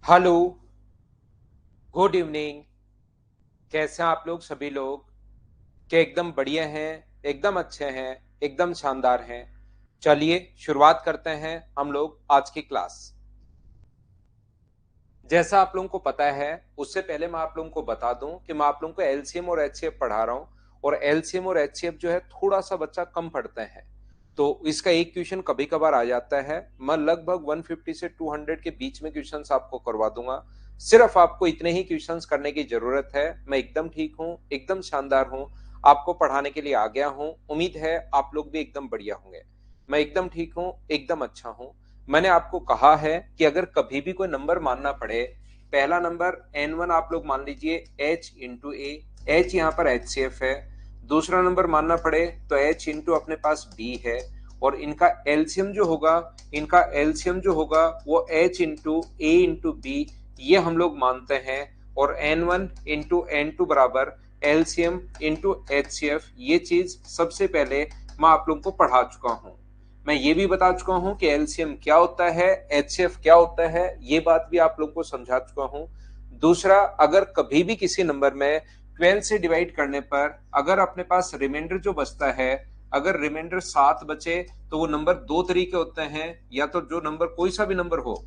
Hello, good evening. कैसे हैं आप लोग सभी लोग? क्या एकदम बढ़िया हैं, एकदम अच्छे हैं, एकदम शानदार हैं। चलिए शुरुआत करते हैं हम लोग आज की क्लास। जैसा आप लोगों को पता है, उससे पहले मैं आप लोगों को बता दूं कि मैं आप लोगों को एलसीएम और एचसीएफ पढ़ा रहा हूं। और एलसीएम और एचसीएफ जो है थोड़ा सा बच्चा कम पढ़ते हैं, तो इसका एक क्वेश्चन कभी कभार आ जाता है। मैं लगभग 150 से 200 के बीच में क्वेश्चंस आपको करवा दूंगा। सिर्फ आपको इतने ही क्वेश्चंस करने की जरूरत है। मैं एकदम ठीक हूँ, एकदम शानदार हूँ, आपको पढ़ाने के लिए आ गया हूँ। उम्मीद है आप लोग भी एकदम बढ़िया होंगे। मैं एकदम ठीक हूँ, एकदम अच्छा हूँ। मैंने आपको कहा है कि अगर कभी भी कोई नंबर मानना पड़े, पहला नंबर n1 आप लोग मान लीजिए h इंटू ए। h यहाँ पर HCF है। दूसरा नंबर मानना पड़े तो h इंटू अपने पास b है। और इनका एलसीएम जो होगा, वो h इंटू ए इंटू बी, ये हम लोग मानते हैं। और n1 इंटू n2 बराबर एलसीएम इंटू HCF, ये चीज सबसे पहले मैं आप लोगों को पढ़ा चुका हूं। मैं ये भी बता चुका हूं कि एलसीएम क्या होता है, एचसीएफ क्या होता है, ये बात भी आप लोगों को समझा चुका हूं। दूसरा, अगर कभी भी किसी नंबर में 12 से डिवाइड करने पर अगर अपने पास रिमाइंडर जो बचता है, अगर रिमाइंडर 7 बचे, तो वो नंबर दो तरीके होते हैं। या तो जो नंबर कोई सा भी नंबर हो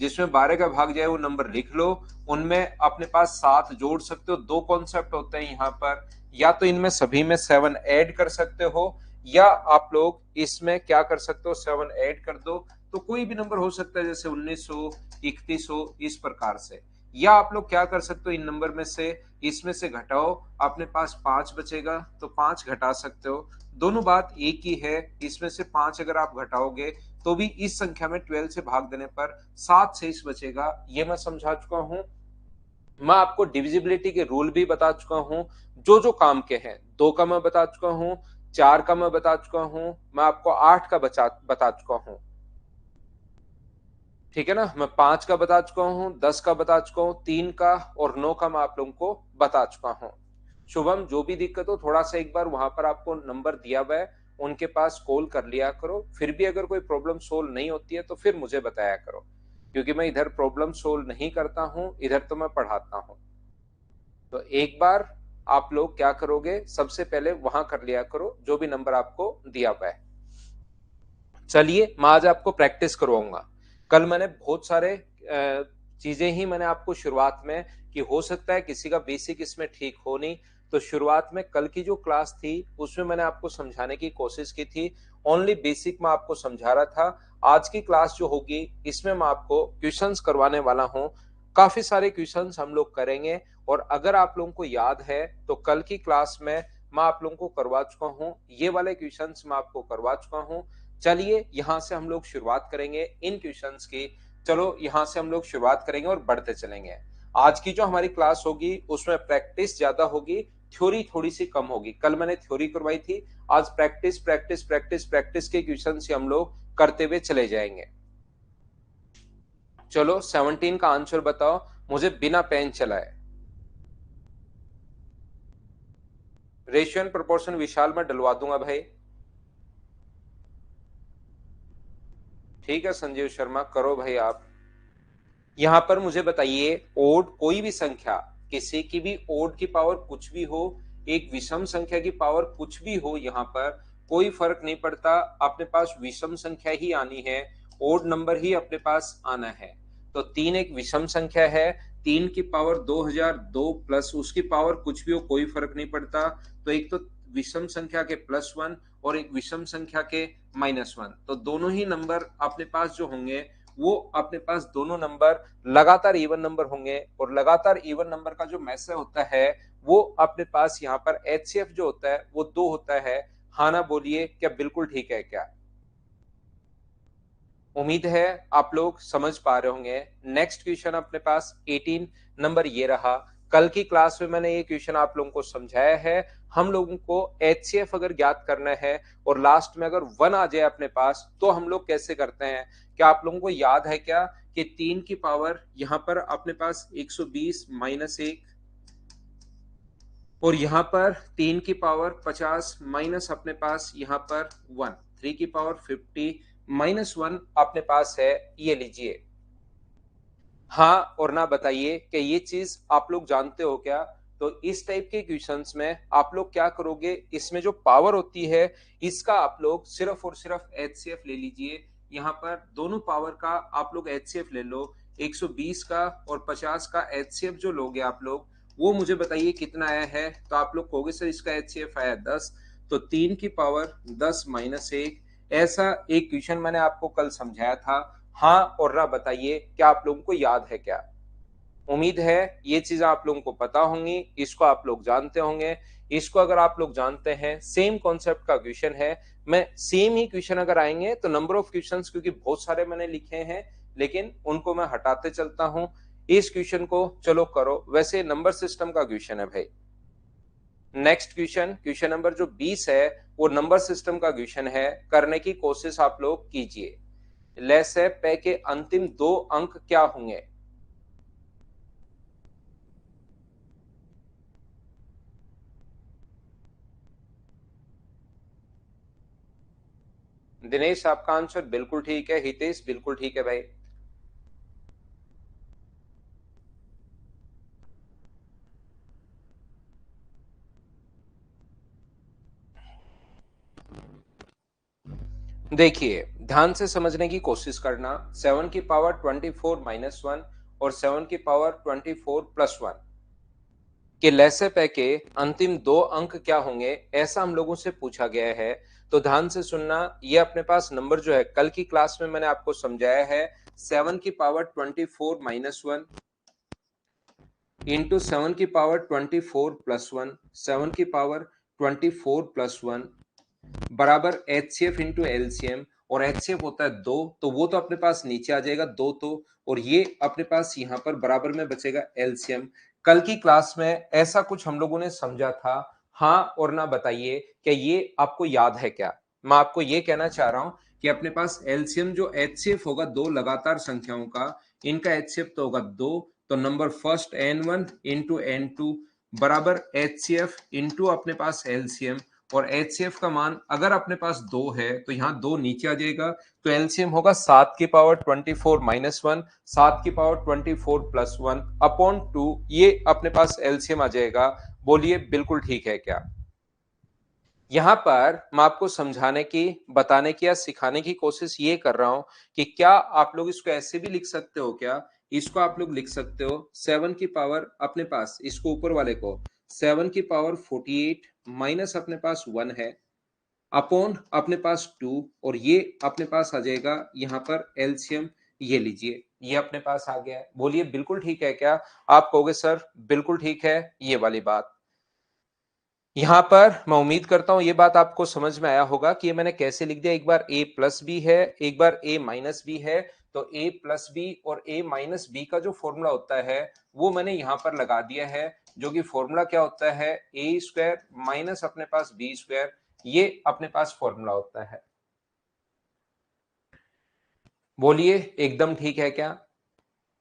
जिसमें 12 का भाग जाए वो नंबर लिख लो, उनमें अपने पास 7 जोड़ सकते हो। दो कॉन्सेप्ट होते हैं यहाँ पर। या तो इनमें सभी में 7 ऐड कर सकते हो, या आप लोग इसमें क्या कर सकते हो, 7 ऐड कर दो तो कोई भी नंबर हो सकता है, जैसे 1900, 3100, इस प्रकार से। या आप लोग क्या कर सकते हो, इन नंबर में से इसमें से घटाओ, अपने पास 5 बचेगा तो 5 घटा सकते हो। दोनों बात एक ही है। इसमें से 5 अगर आप घटाओगे तो भी इस संख्या में 12 से भाग देने पर 7 शेष बचेगा। ये मैं समझा चुका हूं। मैं आपको डिविजिबिलिटी के रूल भी बता चुका हूं, जो जो काम के हैं। 2 का मैं बता चुका हूं, 4 का मैं बता चुका हूं, मैं आपको 8 का बता चुका हूं। ठीक है ना? मैं 5 का बता चुका हूं, 10 का बता चुका हूं, 3 का और 9 का मैं आप लोगों को बता चुका हूं। शुभम, जो भी दिक्कत हो थोड़ा सा एक बार वहां पर आपको नंबर दिया हुआ है, उनके पास कॉल कर लिया करो। फिर भी अगर कोई प्रॉब्लम सोल्व नहीं होती है तो फिर मुझे बताया करो, क्योंकि मैं इधर प्रॉब्लम सोल्व नहीं करता हूं, इधर तो मैं पढ़ाता हूं। तो एक बार आप लोग क्या करोगे, सबसे पहले वहां कर लिया करो जो भी नंबर आपको दिया हुआ है। चलिए मैं आज आपको प्रैक्टिस करवाऊंगा। कल मैंने बहुत सारे चीजें ही मैंने आपको शुरुआत में, कि हो सकता है किसी का बेसिक इसमें ठीक हो नहीं, तो शुरुआत में कल की जो क्लास थी उसमें मैंने आपको समझाने की कोशिश की थी। ओनली बेसिक मैं आपको समझा रहा था। आज की क्लास जो होगी इसमें मैं आपको क्वेश्चंस करवाने वाला हूं। काफी सारे क्वेश्चंस हम लोग करेंगे। और अगर आप लोगों को याद है तो कल की क्लास में मैं आप लोगों को करवा चुका हूं, ये वाले क्वेश्चंस मैं आपको करवा चुका हूं। चलिए यहां से हम लोग शुरुआत करेंगे इन क्वेश्चंस की। चलो यहां से हम लोग शुरुआत करेंगे और बढ़ते चलेंगे। आज की जो हमारी क्लास होगी उसमें प्रैक्टिस ज्यादा होगी, थ्योरी थोड़ी सी कम होगी। कल मैंने थ्योरी करवाई थी, आज प्रैक्टिस प्रैक्टिस प्रैक्टिस प्रैक्टिस के क्वेश्चन से हम लोग करते हुए चले जाएंगे। चलो 17 का आंसर बताओ मुझे बिना पेन चलाए। रेशियो एंड प्रोपोर्शन विशाल में डलवा दूंगा भाई। ठीक है संजीव शर्मा, करो भाई आप। यहां पर मुझे बताइए, ओड कोई भी संख्या, किसी की भी ओड की पावर कुछ भी हो, एक विषम संख्या की पावर कुछ भी हो, यहां पर कोई फर्क नहीं पड़ता, अपने पास विषम संख्या ही आनी है, ओड नंबर ही अपने पास आना है। तो 3 एक विषम संख्या है, 3 की पावर 2002 प्लस उसकी पावर कुछ भी हो, कोई फर्क नहीं पड़ता। तो एक तो विषम संख्या के +1 और एक विषम संख्या के -1, तो दोनों ही नंबर अपने पास जो होंगे, वो अपने पास दोनों नंबर लगातार इवन नंबर होंगे। और लगातार इवन नंबर का जो मैसेज होता है वो अपने पास यहाँ पर एचसीएफ जो होता है वो 2 होता है। हाँ ना बोलिए, क्या बिल्कुल ठीक है क्या? उम्मीद है आप लोग समझ पा रहे होंगे। नेक्स्ट क्वेश्चन अपने पास 18 नंबर ये रहा। कल की क्लास में मैंने ये क्वेश्चन आप लोगों को समझाया है। हम लोगों को एचसीएफ अगर ज्ञात करना है और लास्ट में अगर 1 आ जाए अपने पास तो हम लोग कैसे करते हैं, क्या आप लोगों को याद है क्या कि 3 की पावर यहां पर अपने पास 120 -1, और यहां पर 3 की पावर 50 माइनस अपने पास यहां पर 1, 3 की पावर 50 -1 अपने पास है, ये लीजिए। हाँ और ना बताइए कि ये चीज आप लोग जानते हो क्या। तो इस टाइप के क्वेश्चंस में आप लोग क्या करोगे, इसमें जो पावर होती है इसका आप लोग सिर्फ और सिर्फ एचसीएफ ले लीजिए। यहाँ पर दोनों पावर का आप लोग एचसीएफ ले लो, 120 का और 50 का एचसीएफ जो लोगे आप लोग, वो मुझे बताइए कितना आया है। तो आप लोग कहोगे सर इसका एचसीएफ आया 10, तो 3 की पावर 10 माइनस 1। ऐसा एक क्वेश्चन मैंने आपको कल समझाया था। हाँ और ना बताइए क्या आप लोगों को याद है क्या। उम्मीद है ये चीज आप लोगों को पता होंगी, इसको आप लोग जानते होंगे। इसको अगर आप लोग जानते हैं, सेम कॉन्सेप्ट का क्वेश्चन है, मैं सेम ही क्वेश्चन अगर आएंगे तो नंबर ऑफ क्वेश्चंस क्योंकि बहुत सारे मैंने लिखे हैं लेकिन उनको मैं हटाते चलता हूं। इस क्वेश्चन को चलो करो, वैसे नंबर सिस्टम का क्वेश्चन है भाई। नेक्स्ट क्वेश्चन, क्वेश्चन नंबर जो 20 है वो नंबर सिस्टम का क्वेश्चन है, करने की कोशिश आप लोग कीजिए। लेसे पे के अंतिम 2 अंक क्या होंगे। दिनेश आपका आंसर बिल्कुल ठीक है, हितेश बिल्कुल ठीक है भाई। देखिए ध्यान से समझने की कोशिश करना, 7 की पावर 24 माइनस 1 और 7 की पावर 24 प्लस 1 के लैसे पे के अंतिम 2 अंक क्या होंगे, ऐसा हम लोगों से पूछा गया है। तो ध्यान से सुनना, ये अपने पास नंबर जो है कल की क्लास में मैंने आपको समझाया है, 7 की पावर 24 माइनस 1 इंटू 7 की पावर 24 प्लस 1, 7 की पावर 24 प्लस 1 बराबर एचसीएफ इंटू एलसीएम। और एचसीएफ होता है 2, तो वो तो अपने पास नीचे आ जाएगा 2 तो, और ये अपने पास यहाँ पर बराबर में बचेगा एलसीएम। कल की क्लास में ऐसा कुछ हम लोगों ने समझा था। हाँ और ना बताइए क्या ये आपको याद है क्या। मैं आपको ये कहना चाह रहा हूं कि अपने पास एलसीएम जो एचसीएफ होगा दो लगातार संख्याओं का, इनका एचसीएफ तो होगा 2, तो number first n1 into n2 बराबर एचसीएफ इंटू अपने पास एलसीएम। और एचसीएफ का मान अगर अपने पास 2 है तो यहाँ 2 नीचे आ जाएगा, तो एलसीएम होगा 7 की पावर 24 माइनस 1, 7 की पावर 24 प्लस 1 अपॉन 2, ये अपने पास एलसीएम आ जाएगा। बोलिए बिल्कुल ठीक है क्या। यहां पर मैं आपको समझाने की, बताने की या सिखाने की कोशिश ये कर रहा हूं कि क्या आप लोग इसको ऐसे भी लिख सकते हो क्या। इसको आप लोग लिख सकते हो 7 की पावर अपने पास, इसको ऊपर वाले को 7 की पावर 48 माइनस अपने पास 1 है अपॉन अपने पास 2, और ये अपने पास आ जाएगा यहाँ पर एलसीएम, ये लीजिए ये अपने पास आ गया है। बोलिए बिल्कुल ठीक है क्या। आप कहोगे सर बिल्कुल ठीक है, ये वाली बात। यहां पर मैं उम्मीद करता हूं ये बात आपको समझ में आया होगा कि ये मैंने कैसे लिख दिया। एक बार a प्लस बी है, एक बार a माइनस बी है, तो a प्लस बी और a माइनस बी का जो फॉर्मूला होता है वो मैंने यहां पर लगा दिया है, जो कि फॉर्मूला क्या होता है, a स्क्वायर माइनस अपने पास बी स्क्वायर, ये अपने पास फॉर्मूला होता है। बोलिए एकदम ठीक है क्या।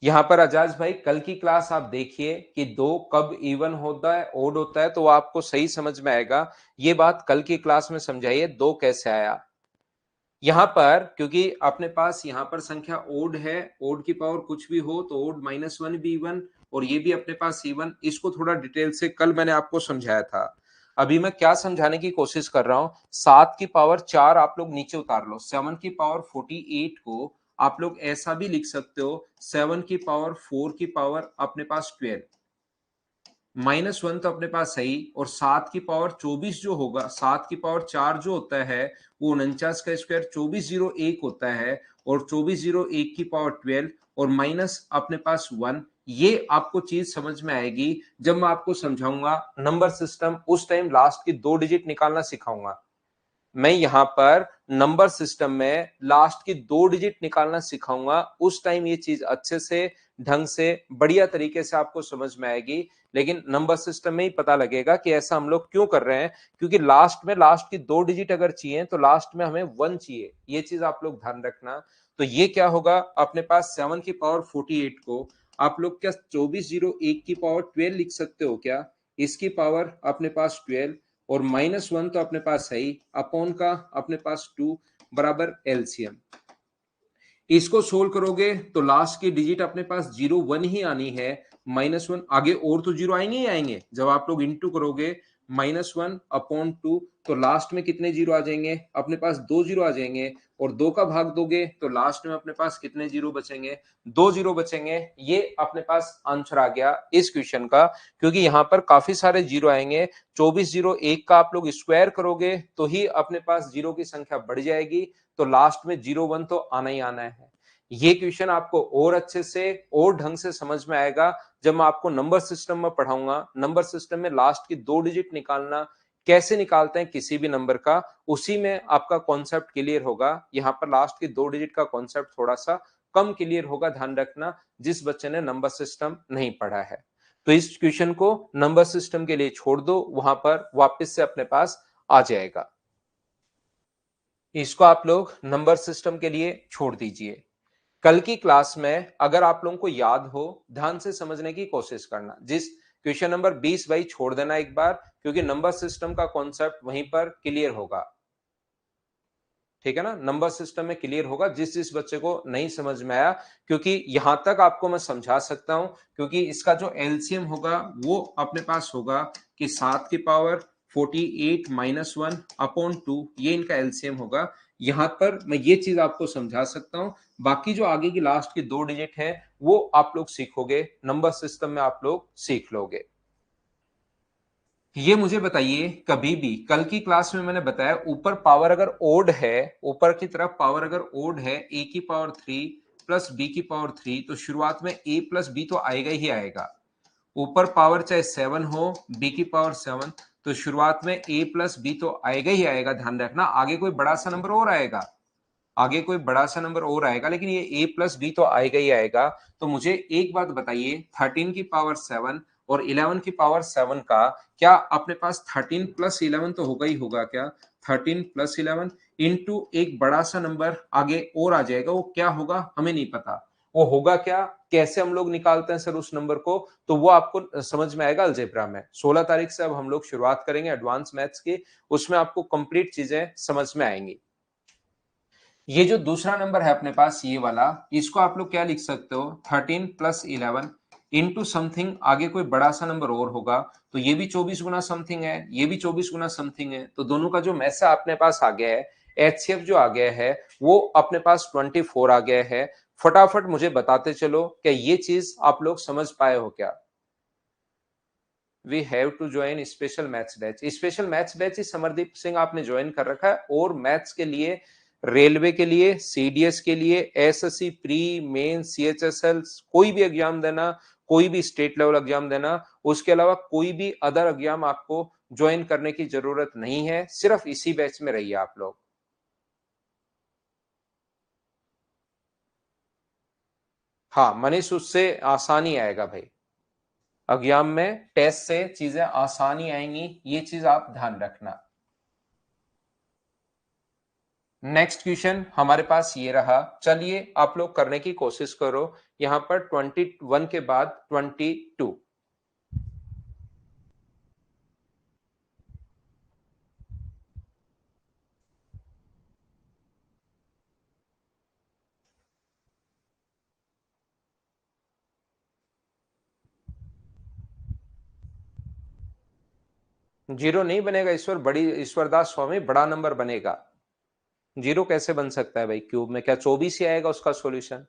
यहां पर अजाज भाई कल की क्लास आप देखिए कि दो कब इवन होता है ओड होता है, तो वो आपको सही समझ में आएगा। ये बात कल की क्लास में समझाइए दो कैसे आया। यहां पर क्योंकि अपने पास यहां पर संख्या ओड है, ओड की पावर कुछ भी हो तो ओड माइनस 1 भी इवन, और ये भी अपने पास इवन। इसको थोड़ा डिटेल से कल मैंने आपको समझाया था। अभी मैं क्या समझाने की कोशिश कर रहा हूं, 7 की पावर 4 आप लोग नीचे उतार लो, 7 की पावर 48 को आप लोग ऐसा भी लिख सकते हो 7 की पावर 4 की पावर अपने पास 12 माइनस 1 तो अपने पास सही, और 7 की पावर 24 जो होगा, 7 की पावर 4 जो होता है वो 49 का स्क्वायर 2401 होता है, और 2401 की पावर 12 और माइनस अपने पास 1। ये आपको चीज समझ में आएगी जब मैं आपको समझाऊंगा नंबर सिस्टम, उस टाइम लास्ट की 2 डिजिट निकालना सिखाऊंगा। मैं यहां पर नंबर सिस्टम में लास्ट की 2 डिजिट निकालना सिखाऊंगा, उस टाइम ये चीज अच्छे से, ढंग से, बढ़िया तरीके से आपको समझ में आएगी। लेकिन नंबर सिस्टम में ही पता लगेगा कि ऐसा हम लोग क्यों कर रहे हैं, क्योंकि लास्ट में लास्ट की 2 डिजिट अगर चाहिए तो लास्ट में हमें 1 चाहिए, ये चीज आप लोग ध्यान रखना। तो ये क्या होगा अपने पास 7 की पावर 48 को आप लोग क्या 2401 की पावर 12 लिख सकते हो क्या, इसकी पावर अपने पास 12, और माइनस 1 तो अपने पास है ही, अपॉन का अपने पास 2 बराबर एलसीएम। इसको सोल्व करोगे तो लास्ट की डिजिट अपने पास 0 1 ही आनी है, -1 आगे और तो जीरो आएंगे ही आएंगे। जब आप लोग इंटू करोगे -1/2 तो लास्ट में कितने जीरो आ जाएंगे, अपने पास 2 जीरो आ जाएंगे, और 2 का भाग दोगे तो लास्ट में अपने पास कितने जीरो बचेंगे, 2 जीरो बचेंगे। ये अपने पास आंसर आ गया इस क्वेश्चन का, क्योंकि यहां पर काफी सारे जीरो आएंगे। 24 जीरो 1 का आप लोग स्क्वायर करोगे तो ही अपने पास जीरो की संख्या बढ़ जाएगी, तो लास्ट में 0 1 तो आना ही आना है। ये क्वेश्चन आपको और अच्छे से और ढंग से समझ में आएगा जब मैं आपको नंबर सिस्टम में पढ़ाऊंगा। नंबर सिस्टम में लास्ट की 2 डिजिट निकालना कैसे निकालते हैं किसी भी नंबर का, उसी में आपका कॉन्सेप्ट क्लियर होगा। यहाँ पर लास्ट की 2 डिजिट का कॉन्सेप्ट थोड़ा सा कम क्लियर होगा, ध्यान रखना जिस बच्चे ने नंबर सिस्टम नहीं पढ़ा है। तो इस क्वेश्चन को नंबर सिस्टम के लिए छोड़ दो, वहां पर वापस से अपने पास आ जाएगा। इसको आप लोग नंबर सिस्टम के लिए छोड़ दीजिए। कल की क्लास में अगर आप लोगों को याद हो, ध्यान से समझने की कोशिश करना। जिस क्वेश्चन नंबर 20 भाई छोड़ देना एक बार, क्योंकि नंबर सिस्टम का कॉन्सेप्ट वहीं पर क्लियर होगा। ठीक है ना, नंबर सिस्टम में क्लियर होगा जिस जिस बच्चे को नहीं समझ में आया, क्योंकि यहां तक आपको मैं समझा सकता हूं, क्योंकि इसका जो एलसीएम होगा वो अपने पास होगा कि 7 की पावर 48 -1/2, ये इनका एलसीएम होगा। यहां पर मैं ये चीज आपको समझा सकता हूं, बाकी जो आगे की लास्ट की 2 डिजिट है वो आप लोग सीखोगे, नंबर सिस्टम में आप लोग सीख लोगे। ये मुझे बताइए, कभी भी कल की क्लास में मैंने बताया ऊपर पावर अगर ओड है, ऊपर की तरफ पावर अगर ओड है, a की पावर 3 प्लस b की पावर 3, तो शुरुआत में a प्लस b तो आएगा ही आएगा। ऊपर पावर चाहे 7 हो, b की पावर 7, तो शुरुआत में a प्लस b तो आएगा ही आएगा। ध्यान रखना आगे कोई बड़ा सा नंबर और आएगा, आगे कोई बड़ा सा नंबर और आएगा, लेकिन ये a प्लस बी तो आएगा ही आएगा। तो मुझे एक बात बताइए, 13 की पावर 7 और 11 की पावर 7 का क्या अपने पास 13 प्लस 11 तो होगा ही होगा क्या? 13 प्लस 11 इंटू एक बड़ा सा नंबर आगे और आ जाएगा, वो क्या होगा हमें नहीं पता। वो होगा क्या, कैसे हम लोग निकालते हैं सर उस नंबर को, तो वो आपको समझ में आएगा अलजेब्रा में। 16 तारीख से अब हम लोग शुरुआत करेंगे एडवांस मैथ्स की, उसमें आपको कंप्लीट चीजें समझ में आएंगी। ये जो दूसरा नंबर है अपने पास ये वाला, इसको आप लोग क्या लिख सकते हो, 13 प्लस 11 इंटू समथिंग, आगे कोई बड़ा सा नंबर और होगा, तो ये भी 24 गुना समथिंग है, ये भी 24 गुना समथिंग है, तो दोनों का जो मैसा अपने पास आ गया है, एचसीएफ जो आ गया है वो अपने पास 24 आ गया है। फटाफट मुझे बताते चलो, क्या ये चीज आप लोग समझ पाए हो क्या? We have to join special maths batch. Special maths batch इस समरदीप सिंह आपने ज्वाइन कर रखा है, और मैथ्स के लिए, रेलवे के लिए, सीडीएस के लिए, एसएससी प्री मेन सीएचएसएल, कोई भी एग्जाम देना, कोई भी स्टेट लेवल एग्जाम देना, उसके अलावा कोई भी अदर एग्जाम आपको ज्वाइन करने की जरूरत नहीं है, सिर्फ इसी बैच में रहिए आप लोग। हाँ मनीष, उससे आसानी आएगा भाई, एग्जाम में टेस्ट से चीजें आसानी आएंगी, ये चीज आप ध्यान रखना। नेक्स्ट क्वेश्चन हमारे पास ये रहा, चलिए आप लोग करने की कोशिश करो। यहां पर 21 के बाद 22, जीरो नहीं बनेगा ईश्वर, बड़ी ईश्वरदास स्वामी, बड़ा नंबर बनेगा। जीरो कैसे बन सकता है भाई, क्यूब में क्या 24 ही आएगा उसका सॉल्यूशन?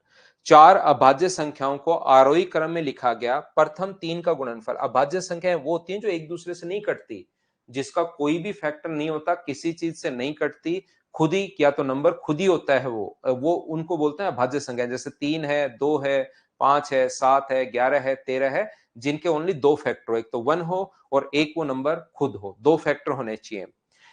चार अभाज्य संख्याओं को आरोही क्रम में लिखा गया, प्रथम तीन का गुणनफल। अभाज्य संख्याएं वो होती हैं जो एक दूसरे से नहीं कटती, जिसका कोई भी फैक्टर नहीं होता, किसी चीज से नहीं कटती, खुद ही या तो नंबर खुद ही होता है, वो उनको बोलते हैं अभाज्य संख्या। जैसे 3 है, 2 है, 5 है, 7 है, 11 है, 13 है, जिनके ओनली दो फैक्टर हो, एक तो 1 हो और एक वो नंबर खुद हो, दो फैक्टर होने चाहिए।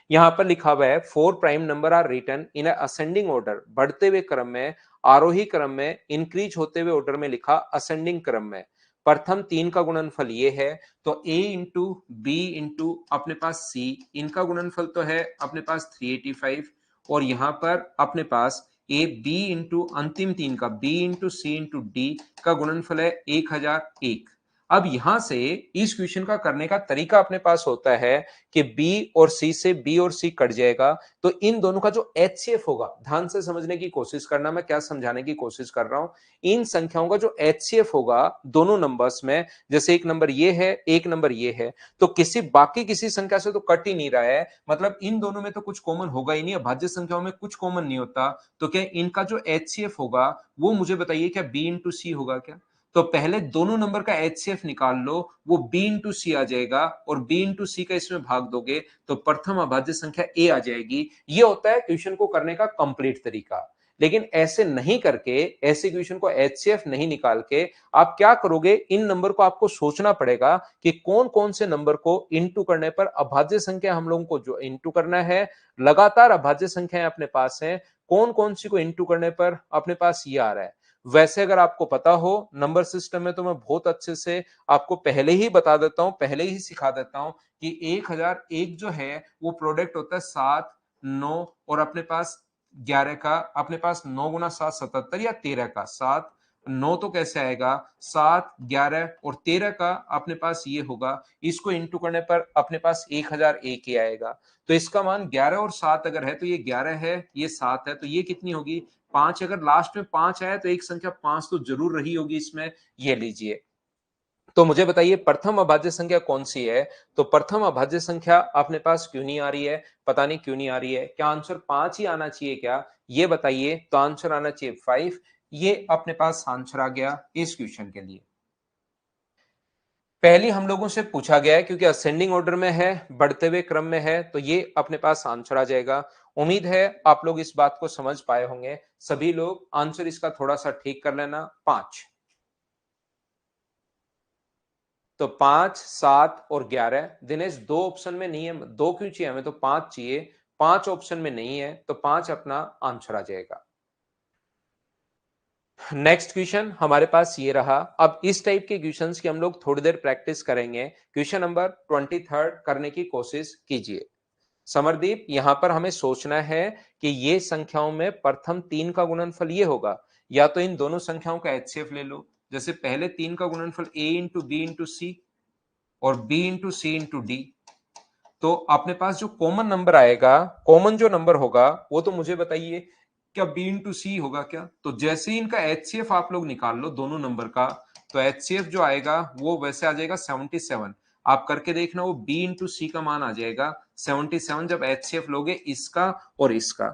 यहां पर लिखा हुआ है 4 prime number are written in ascending order, बढ़ते हुए क्रम में, आरोही क्रम में, इंक्रीज होते हुए ऑर्डर में लिखा असेंडिंग क्रम में। प्रथम तीन का गुणनफल ये है, तो a इंटू बी इंटू अपने पास c, इनका गुणनफल तो है अपने पास 385, और यहां पर अपने पास ए बी इंटू अंतिम तीन का b इंटू सी इंटू डी का गुणनफल है 1001। अब यहां से इस क्वेश्चन का करने का तरीका अपने पास होता है कि बी और सी से बी और सी कट जाएगा, तो इन दोनों का जो एचसीएफ होगा, ध्यान से समझने की कोशिश करना, मैं क्या समझाने की कोशिश कर रहा हूं। इन संख्याओं का जो एचसीएफ होगा दोनों नंबर्स में, जैसे एक नंबर ये है, एक नंबर ये है, तो किसी संख्या से तो कट ही नहीं रहा है, मतलब इन दोनों में तो कुछ कॉमन होगा ही नहीं, भाज्य संख्याओं में कुछ कॉमन नहीं होता, तो क्या इनका जो एचसीएफ होगा वो मुझे बताइए क्या बी इंटू सी होगा क्या? तो पहले दोनों नंबर का एचसीएफ निकाल लो, वो बी इंटू सी आ जाएगा, और बी इंटू सी का इसमें भाग दोगे तो प्रथम अभाज्य संख्या ए आ जाएगी। ये होता है क्वेश्चन को करने का कंप्लीट तरीका। लेकिन ऐसे नहीं करके, ऐसे क्वेश्चन को एचसीएफ नहीं निकाल के आप क्या करोगे, इन नंबर को आपको सोचना पड़ेगा कि कौन कौन से नंबर को इंटू करने पर अभाज्य संख्या हम लोगों को जो इंटू करना है, लगातार अभाज्य संख्याएं अपने पास हैं, कौन कौन सी को इंटू करने पर अपने पास ये आ रहा है। वैसे अगर आपको पता हो नंबर सिस्टम में, तो मैं बहुत अच्छे से आपको पहले ही बता देता हूं, पहले ही सिखा देता हूं कि 1001 जो है वो प्रोडक्ट होता है 7, 9 और अपने पास 11 का, अपने पास 9 गुना 7 77 या 13 का 7, 9 तो कैसे आएगा, 7, 11 और 13 का अपने पास ये होगा, इसको इंटू करने पर अपने पास 1001 ही आएगा। तो इसका मान 11 और 7 अगर है तो ये 11 है, ये 7 है, तो ये कितनी होगी 5। अगर लास्ट में 5 आया तो एक संख्या 5 तो जरूर रही होगी इसमें, ये लीजिए। तो मुझे बताइए प्रथम अभाज्य संख्या कौन सी है? तो प्रथम अभाज्य संख्या अपने पास क्यों नहीं आ रही है? पता नहीं क्यों नहीं आ रही है। क्या आंसर 5 ही आना चाहिए क्या? ये बताइए। तो आंसर आना चाहिए 5। ये अपने पास आंसर आ गया इस क्वेश्चन के लिए। पहली हम लोगों से पूछा गया है क्योंकि असेंडिंग ऑर्डर में है, बढ़ते हुए क्रम में है, तो ये अपने पास आंसर आ जाएगा। उम्मीद है आप लोग इस बात को समझ पाए होंगे। सभी लोग आंसर इसका थोड़ा सा ठीक कर लेना। 5, तो 5, 7 और 11। दिनेश दो ऑप्शन में नहीं है, दो क्यों चाहिए हमें? तो 5 चाहिए। 5 ऑप्शन में नहीं है तो 5 अपना आंसर आ जाएगा। नेक्स्ट क्वेश्चन हमारे पास ये रहा। अब इस टाइप के क्वेश्चंस की हम लोग थोड़ी देर प्रैक्टिस करेंगे। क्वेश्चन नंबर 23 करने की कोशिश कीजिए। समरदीप, यहां पर हमें सोचना है कि ये संख्याओं में प्रथम 3 का गुणनफल ये होगा, या तो इन दोनों संख्याओं का एचसीएफ ले लो, जैसे पहले 3 का गुणनफल ए इंटू बी इंटू सी और बी इंटू सी इंटू डी। तो अपने पास जो कॉमन नंबर आएगा, कॉमन जो नंबर होगा वो तो मुझे बताइए क्या बी इंटू सी होगा क्या? तो जैसे ही इनका एचसीएफ आप लोग निकाल लो दोनों नंबर का, तो एचसीएफ जो आएगा वो वैसे आ जाएगा 77। आप करके देखना, वो बी इंटू सी का मान आ जाएगा 77 जब एचसीएफ लोगे इसका और इसका।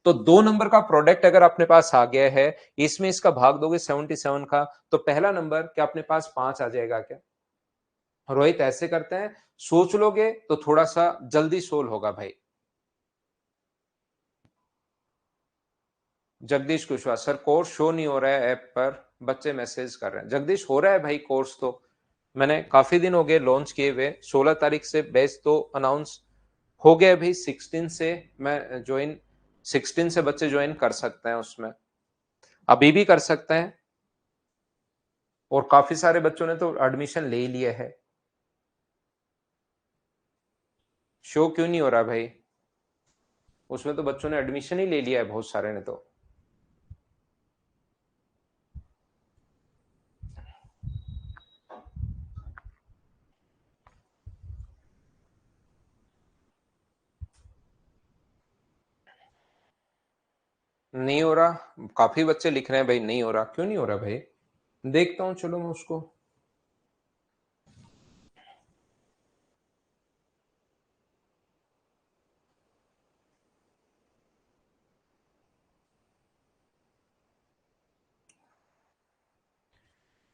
तो दो नंबर का प्रोडक्ट अगर अपने पास आ गया है, इसमें इसका भाग दोगे 77 का, तो पहला नंबर क्या अपने पास 5 आ जाएगा क्या? रोहित, ऐसे करते हैं, सोच लोगे तो थोड़ा सा जल्दी सोल्व होगा भाई। Jagdish Kushwaha, sir course show नहीं हो रहा है ऐप पर, बच्चे मैसेज कर रहे हैं। जगदीश हो रहा है भाई कोर्स, तो मैंने काफी दिन हो गए लॉन्च किए हुए। 16 तारीख से बैच तो अनाउंस हो गया भाई। 16 से मैं ज्वाइन, 16 से बच्चे ज्वाइन कर सकते हैं उसमें, अभी भी कर सकते हैं, और काफी सारे बच्चों ने तो एडमिशन ले ही लिया है। शो क्यों नहीं हो रहा भाई? उसमें तो बच्चों ने एडमिशन ही ले लिया है, बहुत सारे ने तो। नहीं हो रहा, काफी बच्चे लिख रहे हैं भाई नहीं हो रहा। क्यों नहीं हो रहा भाई? देखता हूं, चलो मैं उसको।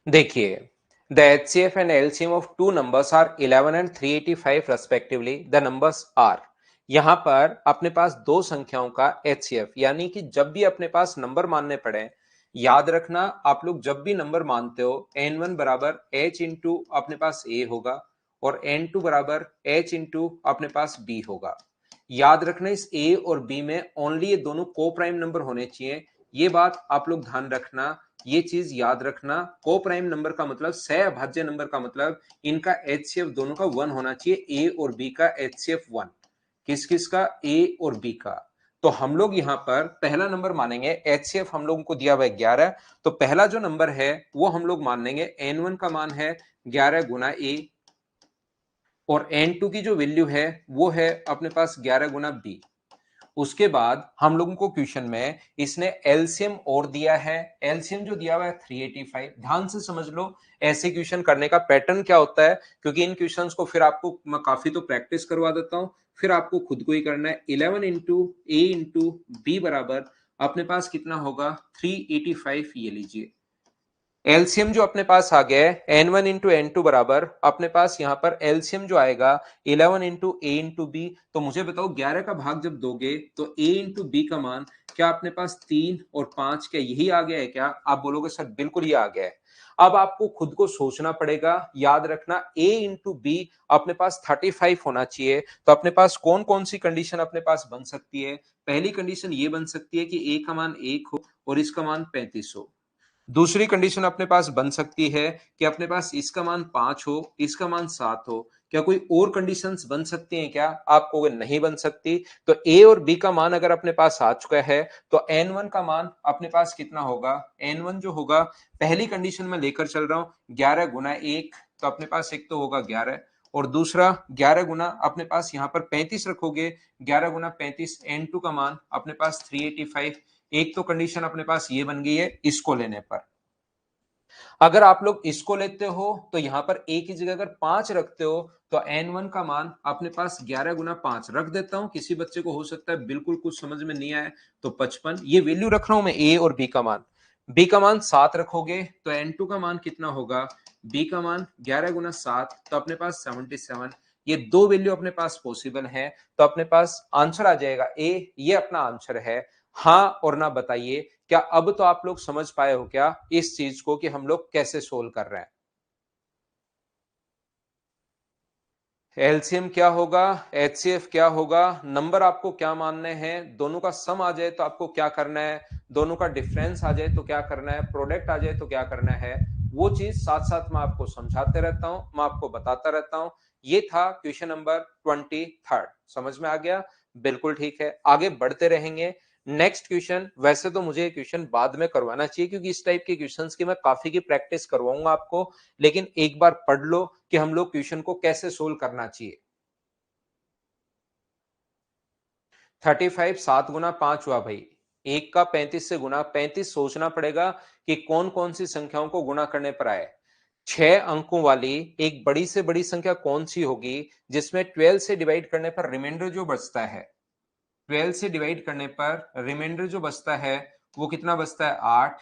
देखिए, the HCF and LCM of two numbers are 11 and 385 respectively. The numbers are, यहां पर अपने पास दो संख्याओं का एचसीएफ, यानी कि जब भी अपने पास नंबर मानने पड़े, याद रखना आप लोग जब भी नंबर मानते हो n1 बराबर h इंटू अपने पास a होगा, और n2 बराबर h इंटू अपने पास b होगा। याद रखना इस a और b में ओनली ये दोनों को प्राइम नंबर होने चाहिए। ये बात आप लोग ध्यान रखना, ये चीज याद रखना। को प्राइम नंबर का मतलब, सह अभाज्य नंबर का मतलब इनका एचसीएफ दोनों का 1 होना चाहिए। ए और बी का एचसीएफ 1। किस किस का? ए और बी का। तो हम लोग यहाँ पर पहला नंबर मानेंगे, एचसीएफ हम लोगों को दिया हुआ है 11, तो पहला जो नंबर है वो हम लोग मान लेंगे N1 का मान है 11 गुना ए, और N2 की जो वैल्यू है वो है अपने पास 11 गुना बी। उसके बाद हम लोगों को क्वेश्चन में इसने एलसीएम और दिया है, एलसीएम जो दिया हुआ है 385। ध्यान से समझ लो ऐसे क्वेश्चन करने का पैटर्न क्या होता है, क्योंकि इन क्वेश्चंस को फिर आपको मैं काफी तो प्रैक्टिस करवा देता हूं, फिर आपको खुद को ही करना है। 11 इंटू ए इंटू बी बराबर अपने पास कितना होगा 385, ये लीजिए। एलसीएम जो अपने पास आ गया है N1 इंटू N2 बराबर अपने पास यहाँ पर एलसीएम जो आएगा 11 इंटू ए इंटू बी। तो मुझे बताओ 11 का भाग जब दोगे तो a इंटू बी का मान क्या अपने पास 3 और 5, क्या यही आ गया है? क्या आप बोलोगे सर बिल्कुल ये आ गया है। अब आपको खुद को सोचना पड़ेगा, याद रखना a इंटू बी अपने पास 35 होना चाहिए। तो अपने पास कौन कौन सी कंडीशन अपने पास बन सकती है? पहली कंडीशन ये बन सकती है कि a का मान 1 हो और इसका मान 35 हो। दूसरी कंडीशन अपने पास बन सकती है कि अपने पास इसका मान 5 हो, इसका मान 7 हो। क्या कोई और कंडीशंस बन सकती हैं? क्या आप कहोगे नहीं बन सकती। तो ए और बी का मान अगर अपने पास आ चुका है तो N1 का मान अपने पास कितना होगा? N1 जो होगा, पहली कंडीशन में लेकर चल रहा हूं 11 गुना 1, तो अपने पास एक तो होगा 11, और दूसरा 11 गुना अपने पास यहाँ पर 35 रखोगे, 11 गुना 35 N2 का मान अपने पास 385। एक तो कंडीशन अपने पास ये बन गई है इसको लेने पर। अगर आप लोग इसको लेते हो तो यहां पर ए की जगह अगर 5 रखते हो तो N1 का मान अपने पास 11 गुना 5 रख देता हूं। किसी बच्चे को हो सकता है बिल्कुल कुछ समझ में नहीं आए तो 55, ये वैल्यू रख रहा हूं मैं ए और बी का मान। बी का मान 7 रखोगे तो N2 का मान कितना होगा? बी का मान 11 गुना 7, तो अपने पास 77। ये दो वैल्यू अपने पास पॉसिबल है, तो अपने पास आंसर आ जाएगा ए, ये अपना आंसर है। हाँ और ना बताइए, क्या अब तो आप लोग समझ पाए हो क्या इस चीज को कि हम लोग कैसे सोल्व कर रहे हैं? एलसीएम क्या होगा, एचसीएफ क्या होगा, नंबर आपको क्या मानने हैं, दोनों का सम आ जाए तो आपको क्या करना है, दोनों का डिफरेंस आ जाए तो क्या करना है, प्रोडक्ट आ जाए तो क्या करना है, वो चीज साथ साथ मैं आपको समझाते रहता हूं, मैं आपको बताता रहता हूं। ये था क्वेश्चन नंबर 23। समझ में आ गया? बिल्कुल ठीक है, आगे बढ़ते रहेंगे। नेक्स्ट क्वेश्चन, वैसे तो मुझे क्वेश्चन बाद में करवाना चाहिए क्योंकि इस टाइप के क्वेश्चंस की मैं काफी की प्रैक्टिस करवाऊंगा आपको, लेकिन एक बार पढ़ लो कि हम लोग क्वेश्चन को कैसे सोल्व करना चाहिए। 35 7 गुना 5 हुआ भाई, एक का 35 से गुना, 35 सोचना पड़ेगा कि कौन कौन सी संख्याओं को गुना करने पर आए। 6 अंकों वाली एक बड़ी से बड़ी संख्या कौन सी होगी जिसमें 12 से डिवाइड करने पर रिमाइंडर जो बचता है, 12 से डिवाइड करने पर रिमाइंडर जो बचता है वो कितना बचता है? 8।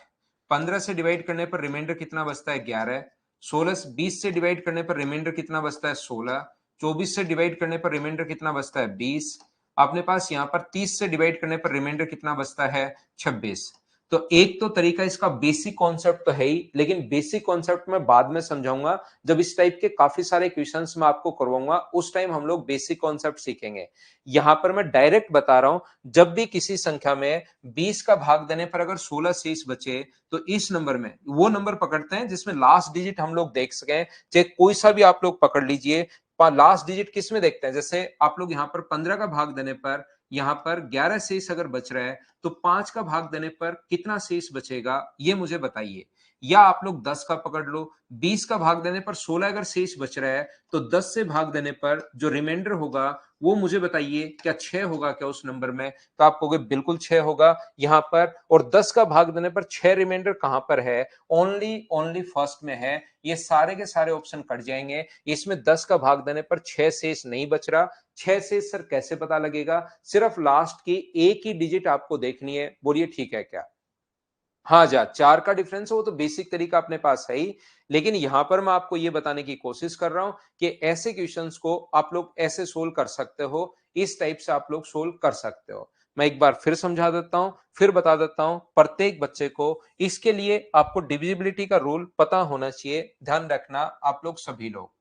15 से डिवाइड करने पर रिमाइंडर कितना बचता है? 11। 16 20 से डिवाइड करने पर रिमाइंडर कितना बचता है? 16। 24 से डिवाइड करने पर रिमाइंडर कितना बचता है? 20। अपने पास यहाँ पर 30 से डिवाइड करने पर रिमाइंडर कितना बचता है? 26। तो एक तो तरीका इसका बेसिक कॉन्सेप्ट तो है ही, लेकिन बेसिक कॉन्सेप्ट मैं बाद में समझाऊंगा। जब इस टाइप के काफी सारे क्वेश्चंस मैं आपको करवाऊंगा उस टाइम हम लोग बेसिक कॉन्सेप्ट सीखेंगे। यहां पर मैं डायरेक्ट बता रहा हूं, जब भी किसी संख्या में 20 का भाग देने पर अगर 16 शेष बचे तो इस नंबर में वो नंबर पकड़ते हैं जिसमें लास्ट डिजिट हम लोग देख सकें। चाहे कोई सा भी आप लोग पकड़ लीजिए, लास्ट डिजिट किस में देखते हैं? जैसे आप लोग यहां पर 15 का भाग देने पर यहां पर 11 शेष अगर बच रहा है तो 5 का भाग देने पर कितना शेष बचेगा ये मुझे बताइए। या आप लोग 10 का पकड़ लो, 20 का भाग देने पर 16 अगर शेष बच रहा है तो 10 से भाग देने पर जो रिमाइंडर होगा वो मुझे बताइए, क्या 6 होगा क्या उस नंबर में? तो आप कहोगे बिल्कुल 6 होगा यहां पर। और 10 का भाग देने पर 6 रिमाइंडर कहां पर है? ओनली ओनली फर्स्ट में है। ये सारे के सारे ऑप्शन कट जाएंगे, इसमें 10 का भाग देने पर 6 शेष नहीं बच रहा। 6 शेष सर कैसे पता लगेगा? सिर्फ लास्ट की एक ही डिजिट आपको देखनी है, बोलिए ठीक है क्या? हाँ जा 4 का डिफरेंस है वो तो बेसिक तरीका अपने पास है ही, लेकिन यहां पर मैं आपको ये बताने की कोशिश कर रहा हूं कि ऐसे क्वेश्चंस को आप लोग ऐसे सोल्व कर सकते हो, इस टाइप से आप लोग सोल्व कर सकते हो। मैं एक बार फिर समझा देता हूं, फिर बता देता हूं प्रत्येक बच्चे को। इसके लिए आपको डिविजिबिलिटी का रूल पता होना चाहिए, ध्यान रखना आप लोग सभी लोग।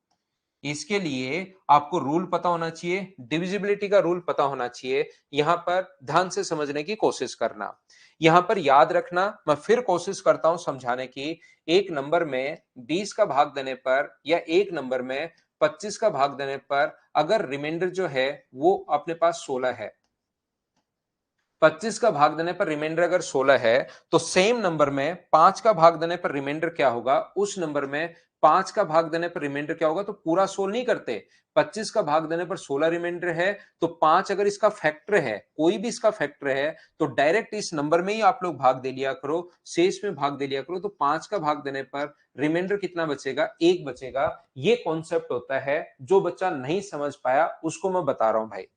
इसके लिए आपको रूल पता होना चाहिए, डिविजिबिलिटी का रूल पता होना चाहिए। यहां पर ध्यान से समझने की कोशिश करना। यहां पर याद रखना, मैं फिर कोशिश करता हूं समझाने की। एक नंबर में 20 का भाग देने पर या एक नंबर में 25 का भाग देने पर अगर रिमाइंडर जो है वो अपने पास 16 है, 25 का भाग देने पर रिमाइंडर अगर 16 है तो सेम नंबर में 5 का भाग देने पर रिमाइंडर क्या होगा, उस नंबर में 5 का भाग देने पर रिमाइंडर क्या होगा, तो पूरा सोल्व नहीं करते। 25 का भाग देने पर 16 रिमाइंडर है, तो 5 अगर इसका फैक्टर है, कोई भी इसका फैक्टर है, तो डायरेक्ट इस नंबर में ही आप लोग भाग दे लिया करो, शेष में भाग दे लिया करो। तो 5 का भाग देने पर रिमाइंडर कितना बचेगा, 1 बचेगा। ये कॉन्सेप्ट होता है, जो बच्चा नहीं समझ पाया उसको मैं बता रहा हूं भाई।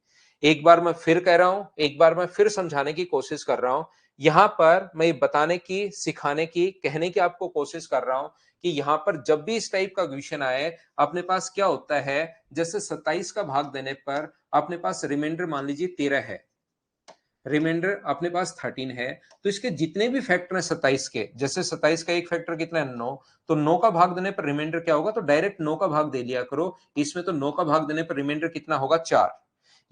एक बार मैं फिर कह रहा हूं, एक बार मैं फिर समझाने की कोशिश कर रहा हूं। यहां पर मैं बताने की, सिखाने की, कहने की आपको कोशिश कर रहा हूं कि यहां पर जब भी इस टाइप का क्वेश्चन आए, अपने पास क्या होता है, जैसे 27 का भाग देने पर अपने पास रिमाइंडर मान लीजिए 13 है, रिमाइंडर अपने पास 13 है, तो इसके जितने भी फैक्टर हैं 27 के, जैसे 27 का एक फैक्टर कितना है, 9, तो 9 का भाग देने पर रिमाइंडर क्या होगा, तो डायरेक्ट 9 का भाग दे लिया करो इसमें। तो 9 का भाग देने पर रिमाइंडर कितना होगा, 4।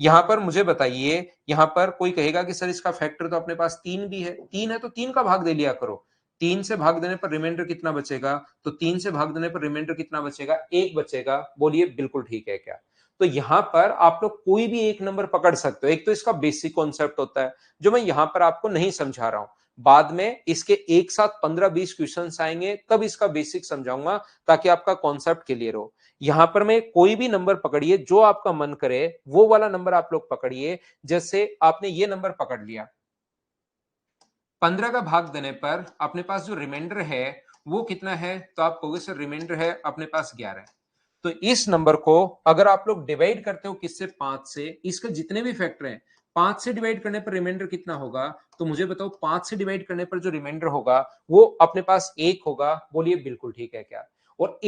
यहां पर मुझे बताइए, यहां पर कोई कहेगा कि सर इसका फैक्टर तो अपने पास 3 भी है, 3 है तो 3 का भाग दे लिया करो। 3 से भाग देने पर रिमाइंडर कितना बचेगा, तो 3 से भाग देने पर रिमाइंडर कितना बचेगा, 1 बचेगा। बोलिए बिल्कुल ठीक है क्या? तो यहां पर आप लोग कोई भी एक नंबर पकड़ सकते हो। एक तो इसका बेसिक कॉन्सेप्ट होता है जो मैं यहां पर आपको नहीं समझा रहा हूं, बाद में इसके एक साथ 15-20 क्वेश्चंस आएंगे, तब इसका बेसिक समझाऊंगा ताकि आपका कॉन्सेप्ट क्लियर हो। यहां पर मैं कोई भी नंबर पकड़िए, जो आपका मन करे वो वाला नंबर आप लोग पकड़िए। जैसे आपने ये नंबर पकड़ लिया, 15 का भाग देने पर अपने पास जो रिमाइंडर है वो कितना है, तो आप कहोगे सर रिमाइंडर है अपने पास 11। तो इस नंबर को अगर आप लोग डिवाइड करते हो किससे, 5 से, इसके जितने भी फैक्टर हैं 5 से डिवाइड करने पर रिमाइंडर कितना होगा, तो मुझे बताओ 5 से डिवाइड करने पर जो रिमाइंडर होगा वो अपने पास 1 होगा। बोलिए बिल्कुल ठीक है क्या? और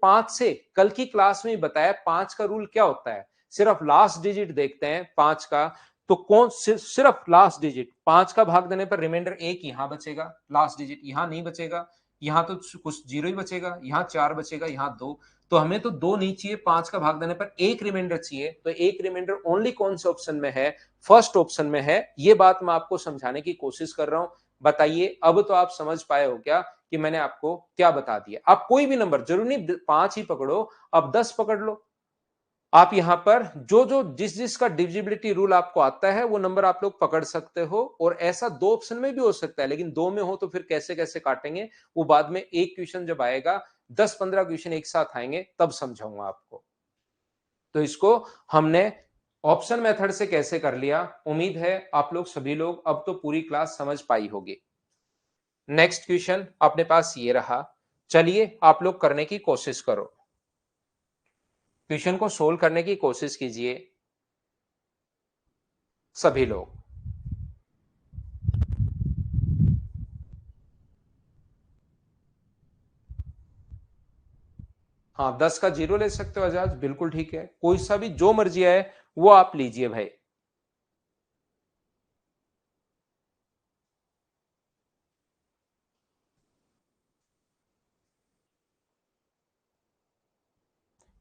5 से कल की क्लास में बताया 5 का रूल क्या होता है, सिर्फ लास्ट डिजिट देखते हैं 5 का। तो कौन सिर्फ लास्ट डिजिट, 5 का भाग देने पर रिमाइंडर 1 यहां बचेगा, लास्ट डिजिट यहां नहीं बचेगा, यहां तो कुछ जीरो ही बचेगा, यहां 4 बचेगा, यहां 2। तो हमें तो 2 नहीं चाहिए, 5 का भाग देने पर एक रिमाइंडर चाहिए। तो एक रिमाइंडर ओनली कौन से ऑप्शन में है, फर्स्ट ऑप्शन में है। ये बात मैं आपको समझाने की कोशिश कर रहा हूं। बताइए अब तो आप समझ पाए हो क्या कि मैंने आपको क्या बता दिया? आप कोई भी नंबर, जरूरी नहीं 5 ही पकड़ो, आप 10 पकड़ लो। आप यहां पर जो जो जिस जिसका डिविजिबिलिटी रूल आपको आता है वो नंबर आप लोग पकड़ सकते हो। और ऐसा 2 ऑप्शन में भी हो सकता है, लेकिन 2 में हो तो फिर कैसे कैसे काटेंगे वो बाद में, एक क्वेश्चन जब आएगा, 10-15 क्वेश्चन एक साथ आएंगे तब समझाऊंगा आपको। तो इसको हमने ऑप्शन मेथड से कैसे कर लिया, उम्मीद है आप लोग सभी लोग अब तो पूरी क्लास समझ पाई होगी। नेक्स्ट क्वेश्चन अपने पास ये रहा, चलिए आप लोग करने की कोशिश करो, क्वेश्चन को सोल्व करने की कोशिश कीजिए सभी लोग। हाँ 10 का जीरो ले सकते हो आजाद, बिल्कुल ठीक है, कोई सा भी जो मर्जी आए वो आप लीजिए भाई।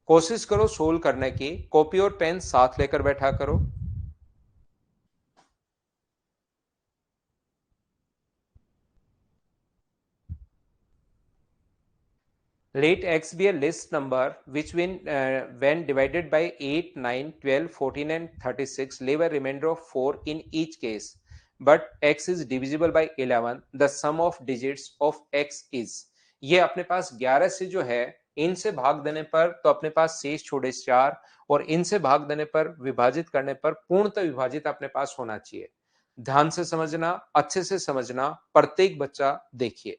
कोशिश करो सोल्व करने की, कॉपी और पेन साथ लेकर बैठा करो। Let x be a list number which when divided by 8, 9, 12, 14 and 36 leave a remainder of 4 in each case. But x is divisible by 11. The sum of digits of x is. ये अपने पास 11 से जो है इनसे भाग देने पर तो अपने पास शेष छोड़े 4, और इनसे भाग देने पर विभाजित करने पर पूर्णतः विभाजित अपने पास होना चाहिए। ध्यान से समझना, अच्छे से समझना, प्रत्येक बच्चा देखिए।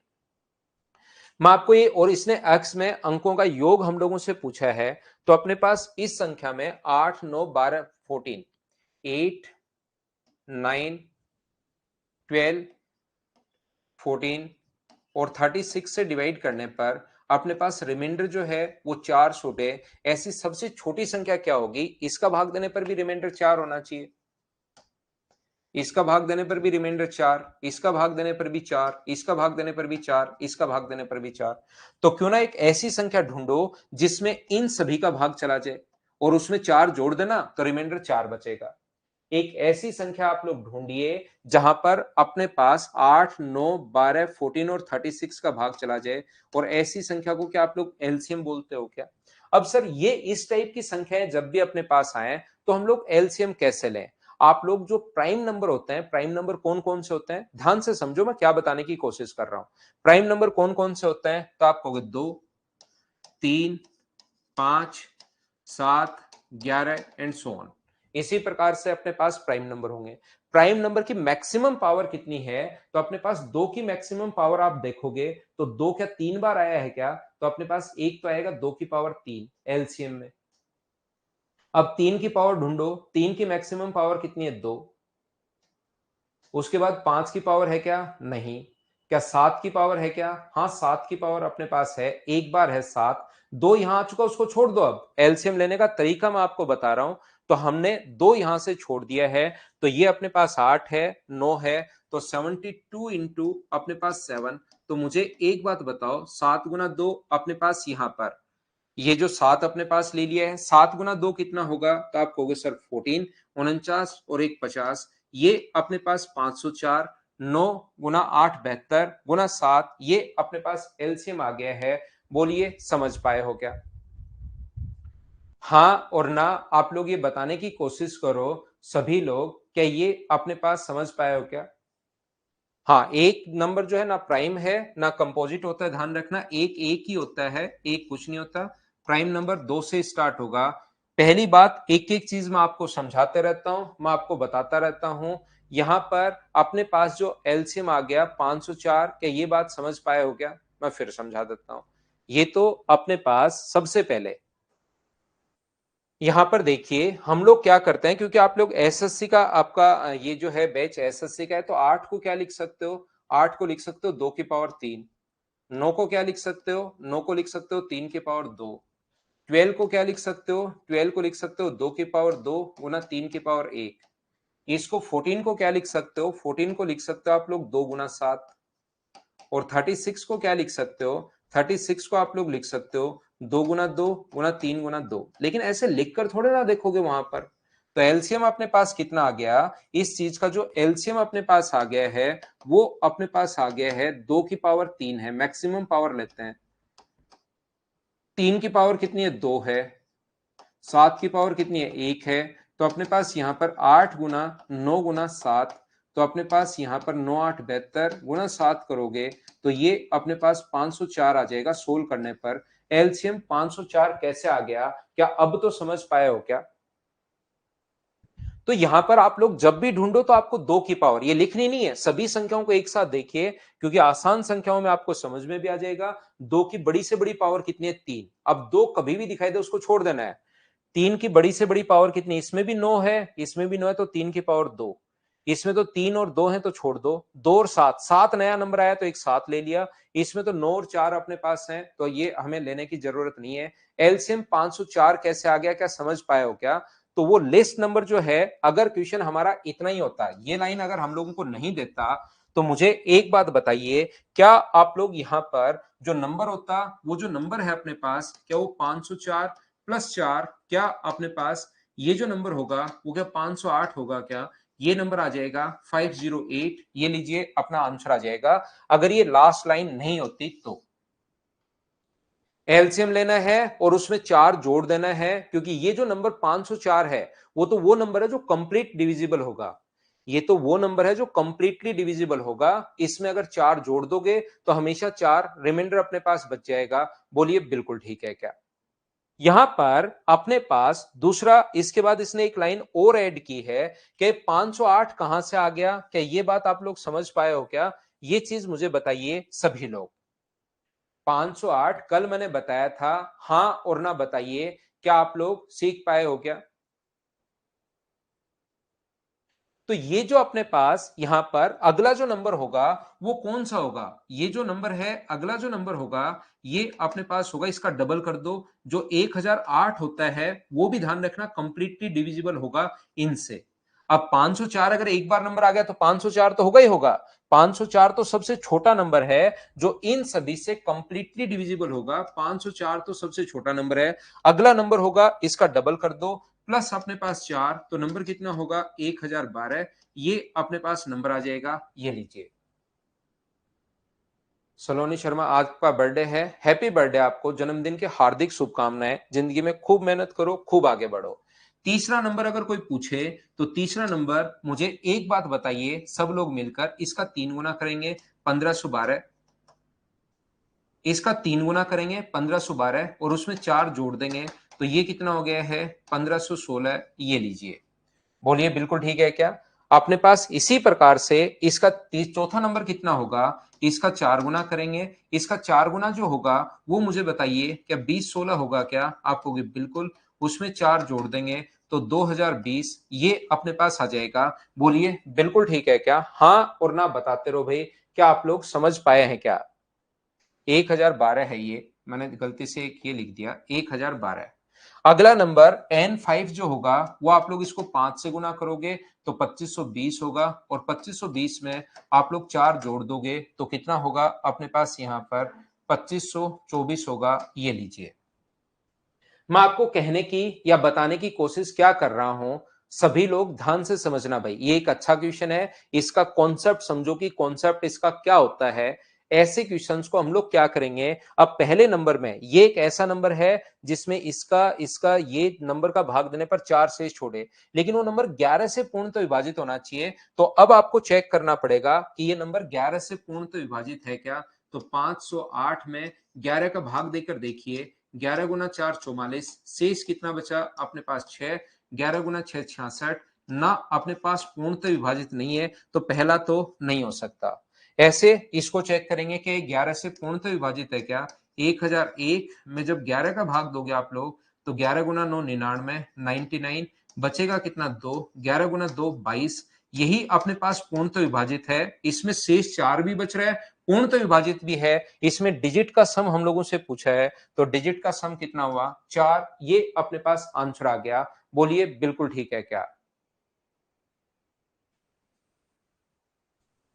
मैं आपको ये, और इसने एक्स में अंकों का योग हम लोगों से पूछा है, तो अपने पास इस संख्या में 8, 9, 12, 14, 8, 9, 12, 14 और 36 से डिवाइड करने पर अपने पास रिमाइंडर जो है वो 4 छूटे। ऐसी सबसे छोटी संख्या क्या होगी, इसका भाग देने पर भी रिमाइंडर 4 होना चाहिए, इसका भाग देने पर भी रिमाइंडर 4, इसका भाग देने पर भी 4, इसका भाग देने पर भी 4, इसका भाग देने पर भी 4। तो क्यों ना एक ऐसी संख्या ढूंढो जिसमें इन सभी का भाग चला जाए और उसमें 4 जोड़ देना तो रिमाइंडर 4 बचेगा। एक ऐसी संख्या आप लोग ढूंढिए जहां पर अपने पास 8, 9, 12, 14 और 36 का भाग चला जाए। और ऐसी संख्या को क्या आप लोग एलसीएम बोलते हो क्या? अब सर ये इस टाइप की संख्याएं जब भी अपने पास आए तो हम लोग एलसीएम कैसे लें? आप लोग जो प्राइम नंबर होते हैं, प्राइम नंबर कौन कौन से होते हैं, ध्यान से समझो मैं क्या बताने की कोशिश कर रहा हूं। प्राइम नंबर कौन कौन से होते हैं, तो आप कहोगे 2, 3, 5, 7, 11 एंड सो ऑन। इसी प्रकार से अपने पास प्राइम नंबर होंगे। प्राइम नंबर की मैक्सिमम पावर कितनी है, तो अपने पास 2 की मैक्सिमम पावर आप देखोगे तो 2 क्या 3 बार आया है क्या, तो अपने पास एक तो आएगा 2 की पावर 3 एलसीएम में। अब 3 की पावर ढूंढो, 3 की मैक्सिमम पावर कितनी है 2। उसके बाद 5 की पावर है क्या, नहीं। क्या 7 की पावर है क्या, हाँ 7 की पावर अपने पास है, एक बार है 7। 2 यहां आ चुका, उसको छोड़ दो। अब एलसीएम लेने का तरीका मैं आपको बता रहा हूं। तो हमने 2 यहां से छोड़ दिया है, तो ये अपने पास 8 है, 9 है, तो 72 इंटू अपने पास 7। तो मुझे एक बात बताओ, 7 गुना 2 अपने पास यहां पर, ये जो 7 अपने पास ले लिया है, 7 गुना 2 कितना होगा, तो आप कहोगे सर 14, 49 और एक 50, ये अपने पास 504। 9 गुना 8 72 गुना 7, ये अपने पास एलसीएम आ गया है। बोलिए समझ पाए हो क्या? हाँ और ना आप लोग ये बताने की कोशिश करो सभी लोग, क्या ये अपने पास समझ पाए हो क्या? हाँ, एक नंबर जो है ना प्राइम है ना कंपोजिट होता है, ध्यान रखना। एक एक ही होता है, एक कुछ नहीं होता। प्राइम नंबर 2 से स्टार्ट होगा। पहली बात, एक एक चीज मैं आपको समझाते रहता हूं, मैं आपको बताता रहता हूं। यहां पर अपने पास जो एलसीएम आ गया 504, क्या ये बात समझ पाए हो क्या? मैं फिर समझा देता हूं। ये तो अपने पास सबसे पहले यहाँ पर देखिए हम लोग क्या करते हैं, क्योंकि आप लोग एसएससी का आपका ये जो है बैच एसएससी का है, तो 8 को क्या लिख सकते हो, 8 को लिख सकते हो 2 की पावर 3। 9 को क्या लिख सकते हो, 9 को लिख सकते हो 3 की पावर 2। 12 को क्या लिख सकते हो, 12 को लिख सकते हो 2 की पावर 2 गुना 3 की पावर 1। इसको 14 को क्या लिख सकते हो, 14 को लिख सकते हो आप लोग 2 गुना 7। और 36 को क्या लिख सकते हो, 36 को आप लोग लिख सकते हो 2 गुना 2 गुना 3 गुना 2। लेकिन ऐसे लिखकर थोड़े ना देखोगे वहां पर। तो एलसीएम अपने पास कितना आ गया, इस चीज का जो एलसीएम अपने पास आ गया है, वो अपने पास आ गया है 2 की पावर 3 है, मैक्सिमम पावर लेते हैं। 3 की पावर कितनी है, 2 है। 7 की पावर कितनी है, 1 है। तो अपने पास यहाँ पर 8 गुना 9 गुना 7, तो अपने पास यहाँ पर 9 8 72 गुना 7 करोगे तो ये अपने पास 504 आ जाएगा। सोल्व करने पर एलसीएम 504 कैसे आ गया, क्या अब तो समझ पाए हो क्या? तो यहां पर आप लोग जब भी ढूंढो तो आपको 2 की पावर ये लिखनी नहीं है, सभी संख्याओं को एक साथ देखिए, क्योंकि आसान संख्याओं में आपको समझ में भी आ जाएगा। 2 की बड़ी से बड़ी पावर कितनी है, 3। अब 2 कभी भी दिखाई दे उसको छोड़ देना है। 3 की बड़ी से बड़ी पावर कितनी, इसमें भी 9 है, इसमें भी 9 है, तो 3 की पावर 2। इसमें तो 3 और 2 है तो छोड़ दो। 2 और 7, 7 नया नंबर आया तो एक 7 ले लिया। इसमें तो 9 और 4 अपने पास हैं, तो ये हमें लेने की जरूरत नहीं है। एलसीएम 504 कैसे आ गया, क्या समझ पाए हो क्या? तो वो लिस्ट नंबर जो है, अगर क्वेश्चन हमारा इतना ही होता, ये लाइन अगर हम लोगों को नहीं देता, तो मुझे एक बात बताइए, क्या आप लोग यहां पर जो नंबर होता, वो जो नंबर है अपने पास, क्या वो 504 प्लस 4, क्या अपने पास ये जो नंबर होगा वो क्या 508 होगा क्या? ये नंबर आ जाएगा 508। ये लीजिए अपना आंसर आ जाएगा, अगर ये लास्ट लाइन नहीं होती तो। एलसीएम लेना है और उसमें 4 जोड़ देना है, क्योंकि ये जो नंबर 504 है वो नंबर है जो कंप्लीट डिविजिबल होगा। ये तो वो नंबर है जो कंप्लीटली डिविजिबल होगा। इसमें अगर 4 जोड़ दोगे तो हमेशा 4 रिमाइंडर अपने पास बच जाएगा। बोलिए बिल्कुल ठीक है क्या? यहां पर अपने पास दूसरा, इसके बाद इसने एक लाइन और ऐड की है कि 508 कहां से आ गया, क्या ये बात आप लोग समझ पाए हो क्या? ये चीज मुझे बताइए सभी लोग। 508 कल मैंने बताया था, हां और ना बताइए, क्या आप लोग सीख पाए हो क्या? तो ये जो अपने पास यहां पर अगला जो नंबर होगा वो कौन सा होगा, ये जो नंबर है अगला जो नंबर होगा ये अपने पास होगा, इसका डबल कर दो। जो 1008 होता है वो भी ध्यान रखना कंप्लीटली डिविजिबल होगा इनसे। अब 504 अगर एक बार नंबर आ गया तो 504 तो होगा ही होगा। 504 तो सबसे छोटा नंबर है जो इन सभी से कंप्लीटली डिविजिबल होगा। 504 तो सबसे छोटा नंबर है। अगला नंबर होगा इसका डबल कर दो, प्लस अपने पास 4, तो नंबर कितना होगा 1012। ये अपने पास नंबर आ जाएगा, ये लीजिए। सलोनी शर्मा आज का बर्थडे है, हैप्पी बर्थडे आपको, जन्मदिन की हार्दिक शुभकामनाएं। जिंदगी में खूब मेहनत करो, खूब आगे बढ़ो। तीसरा नंबर अगर कोई पूछे तो तीसरा नंबर मुझे एक बात बताइए, सब लोग मिलकर इसका 3 गुना करेंगे 1512, इसका 3 गुना करेंगे 1512 और उसमें 4 जोड़ देंगे तो ये कितना हो गया है 1516। ये लीजिए, बोलिए बिल्कुल ठीक है क्या? अपने पास इसी प्रकार से इसका चौथा नंबर कितना होगा, इसका 4 गुना करेंगे, इसका 4 गुना जो होगा वो मुझे बताइए क्या 2016 होगा क्या? आप कहोगे बिल्कुल, उसमें 4 जोड़ देंगे तो 2020 ये अपने पास आ जाएगा। बोलिए बिल्कुल ठीक है क्या? हाँ और ना बताते रहो भाई। क्या आप लोग समझ पाए हैं क्या? 1012 है ये, मैंने गलती से एक ये लिख दिया 1012। अगला नंबर N5 जो होगा वो आप लोग इसको 5 से गुना करोगे तो 2520 होगा और 2520 में आप लोग 4 जोड़ दोगे तो कितना होगा अपने पास यहाँ पर 2524 होगा। ये लीजिए, मैं आपको कहने की या बताने की कोशिश क्या कर रहा हूं, सभी लोग ध्यान से समझना भाई। ये एक अच्छा क्वेश्चन है, इसका कॉन्सेप्ट समझो कि कॉन्सेप्ट इसका क्या होता है। ऐसे क्वेश्चंस को हम लोग क्या करेंगे, अब पहले नंबर में ये एक ऐसा नंबर है जिसमें इसका इसका ये नंबर का भाग देने पर 4 शेष छोड़े, लेकिन वो नंबर 11 से पूर्ण तो विभाजित होना चाहिए। तो अब आपको चेक करना पड़ेगा कि ये नंबर 11 से पूर्ण तो विभाजित है क्या। तो 508 में 11 का भाग देकर देखिए, 11 गुना 4 44, शेष कितना बचा अपने पास 6, 11 गुना 6 66 ना, अपने पास पूर्णतः विभाजित नहीं है तो पहला तो नहीं हो सकता। ऐसे इसको चेक करेंगे कि 11 से पूर्णतः विभाजित है क्या। 1001 में जब 11 का भाग दोगे आप लोग तो 11 गुना 9 99, 99 बचेगा कितना 2, 11 गुना 2 22, यही अपने पास पूर्णतः विभाजित है। इसमें शेष 4 भी बच रहा है, पूर्णतः विभाजित भी है। इसमें डिजिट का सम हम लोगों से पूछा है तो डिजिट का सम कितना हुआ 4, ये अपने पास आंसर आ गया। बोलिए बिल्कुल ठीक है क्या?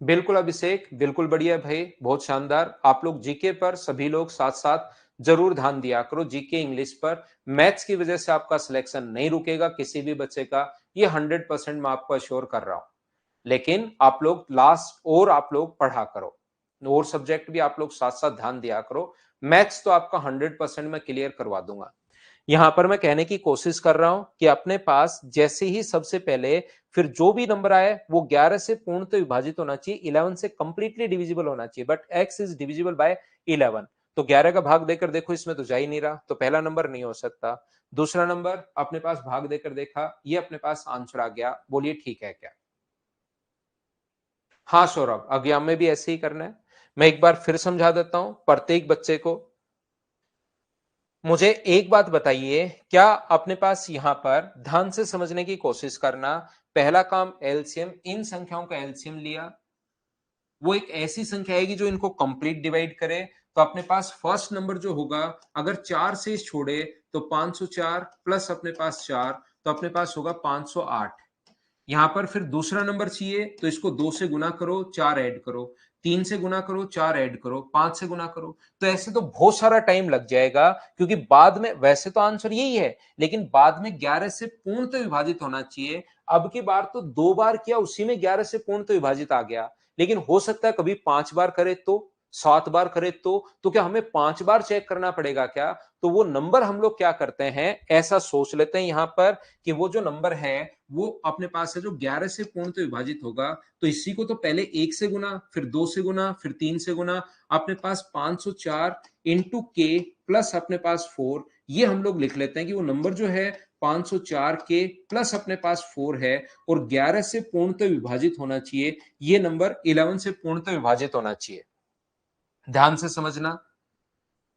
बिल्कुल अभिषेक, बिल्कुल बढ़िया भाई, बहुत शानदार। आप लोग जीके पर सभी लोग साथ साथ जरूर ध्यान दिया करो, जीके इंग्लिश पर। मैथ्स की वजह से आपका सिलेक्शन नहीं रुकेगा किसी भी बच्चे का, ये 100% मैं आपको अश्योर कर रहा हूं। लेकिन आप लोग लास्ट और आप लोग पढ़ा करो, और सब्जेक्ट भी आप लोग साथ साथ ध्यान दिया करो। मैथ्स तो आपका 100% मैं क्लियर करवा दूंगा। यहां पर मैं कहने की कोशिश कर रहा हूं कि अपने पास जैसे ही सबसे पहले फिर जो भी नंबर आए वो 11 से पूर्णतः विभाजित होना चाहिए, 11 से कंप्लीटली डिविजिबल होना चाहिए, but x is divisible by 11। तो 11 का भाग देकर देखो, इसमें तो जा ही नहीं रहा, तो पहला नंबर नहीं हो सकता। दूसरा नंबर अपने पास भाग देकर देखा, ये अपने पास आंसर आ गया। बोलिए ठीक है क्या? हाँ सौरभ, एग्जाम में भी ऐसे ही करना है। मैं एक बार फिर समझा देता हूं प्रत्येक बच्चे को। मुझे एक बात बताइए, क्या अपने पास यहां पर ध्यान से समझने की कोशिश करना, पहला काम एलसीएम, इन संख्याओं का एलसीएम लिया, वो एक ऐसी संख्या आएगी जो इनको कंप्लीट डिवाइड करे। तो अपने पास फर्स्ट नंबर जो होगा, अगर 4 से छोड़े तो 504 प्लस अपने पास 4 तो अपने पास होगा 508। यहां पर फिर दूसरा नंबर चाहिए तो इसको 2 से गुना करो, 4 ऐड करो, 3 से गुना करो, 4 ऐड करो, 5 से गुना करो। तो ऐसे तो बहुत सारा टाइम लग जाएगा, क्योंकि बाद में वैसे तो आंसर यही है, लेकिन बाद में 11 से पूर्णतः विभाजित होना चाहिए। अब की बार तो 2 बार किया, उसी में 11 से पूर्णतः विभाजित आ गया, लेकिन हो सकता है कभी 5 बार करे तो, 7 बार करे तो क्या हमें 5 बार चेक करना पड़ेगा क्या? तो वो नंबर हम लोग क्या करते हैं, ऐसा सोच लेते हैं यहां पर कि वो जो नंबर है वो अपने पास है जो 11 से पूर्णतः विभाजित होगा, तो इसी को तो पहले 1 से गुना, फिर 2 से गुना, फिर 3 से गुना, अपने पास 504 इंटू के प्लस अपने पास 4, ये हम लोग लिख लेते हैं कि वो नंबर जो है 504 के प्लस अपने पास 4 है और 11 से पूर्णतः विभाजित होना चाहिए, ये नंबर 11 से पूर्णतः विभाजित होना चाहिए। ध्यान से समझना।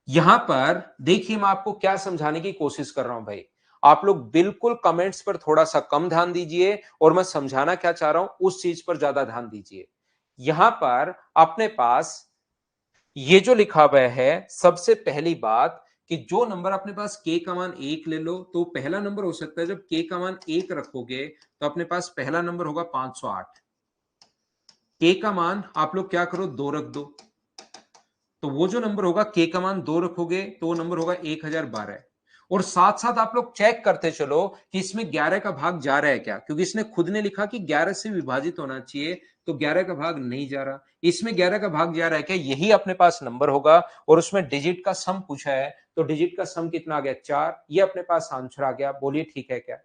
यहां पर देखिए मैं आपको क्या समझाने की कोशिश कर रहा हूं भाई। आप लोग बिल्कुल कमेंट्स पर थोड़ा सा कम ध्यान दीजिए और मैं समझाना क्या चाह रहा हूं उस चीज पर ज्यादा ध्यान दीजिए। यहां पर अपने पास ये जो लिखा हुआ है, सबसे पहली बात कि जो नंबर अपने पास k का मान 1 ले लो तो पहला नंबर हो सकता है, जब k का मान 1 रखोगे तो अपने पास पहला नंबर होगा 508। k का मान आप लोग क्या करो 2 रख दो, तो वो जो नंबर होगा k का मान 2 रखोगे तो वो नंबर होगा 1012। और साथ साथ आप लोग चेक करते चलो कि इसमें 11 का भाग जा रहा है क्या, क्योंकि इसने खुद ने लिखा कि 11 से विभाजित होना चाहिए, तो 11 का भाग नहीं जा रहा, इसमें 11 का भाग जा रहा है क्या, यही अपने पास नंबर होगा। और उसमें डिजिट का सम पूछा है तो डिजिट का सम कितना आ गया 4, ये अपने पास आंसर आ गया। बोलिए ठीक है क्या?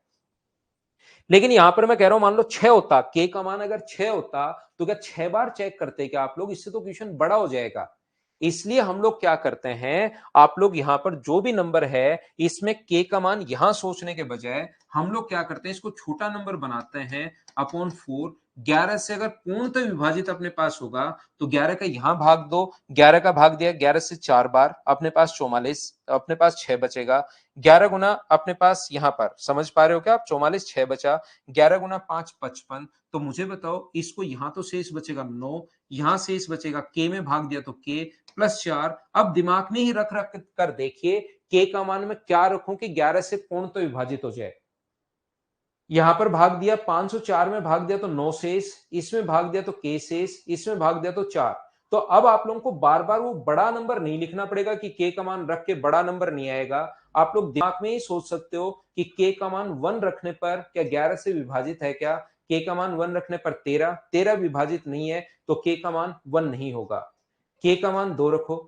लेकिन यहां पर मैं कह रहा हूं मान लो 6 होता, के का मान अगर 6 होता तो क्या 6 बार चेक करते क्या आप लोग? इससे तो क्वेश्चन बड़ा हो जाएगा। इसलिए हम लोग क्या करते हैं, आप लोग यहां पर जो भी नंबर है इसमें के का मान यहां सोचने के बजाय हम लोग क्या करते हैं, इसको छोटा नंबर बनाते हैं अपॉन 4। 11 से अगर पूर्णतः विभाजित अपने पास होगा तो 11 का यहां भाग दो, 11 का भाग दिया 11 से 4 बार, अपने पास 44, अपने पास 6 बचेगा। 11 गुना अपने पास यहां पर समझ पा रहे हो क्या आप, 44 6 बचा, 11 गुना 5 55। तो मुझे बताओ इसको यहां तो शेष बचेगा 9, यहां शेष बचेगा, के में भाग दिया तो के प्लस 4। अब दिमाग में ही रख रख कर देखिए के का मान में क्या रखूं कि 11 से पूर्ण तो विभाजित हो जाए। यहां पर भाग दिया 504 में भाग दिया तो 9 शेष, इसमें भाग दिया तो के शेष, इसमें भाग दिया तो 4। तो अब आप लोगों को बार बार वो बड़ा नंबर नहीं लिखना पड़ेगा कि के का मान रख के बड़ा नंबर नहीं आएगा। आप लोग दिमाग में ही सोच सकते हो कि के का मान 1 रखने पर क्या 11 से विभाजित है क्या? के का मान 1 रखने पर 13, 13 विभाजित नहीं है तो के का मान 1 नहीं होगा। के का मान 2 रखो,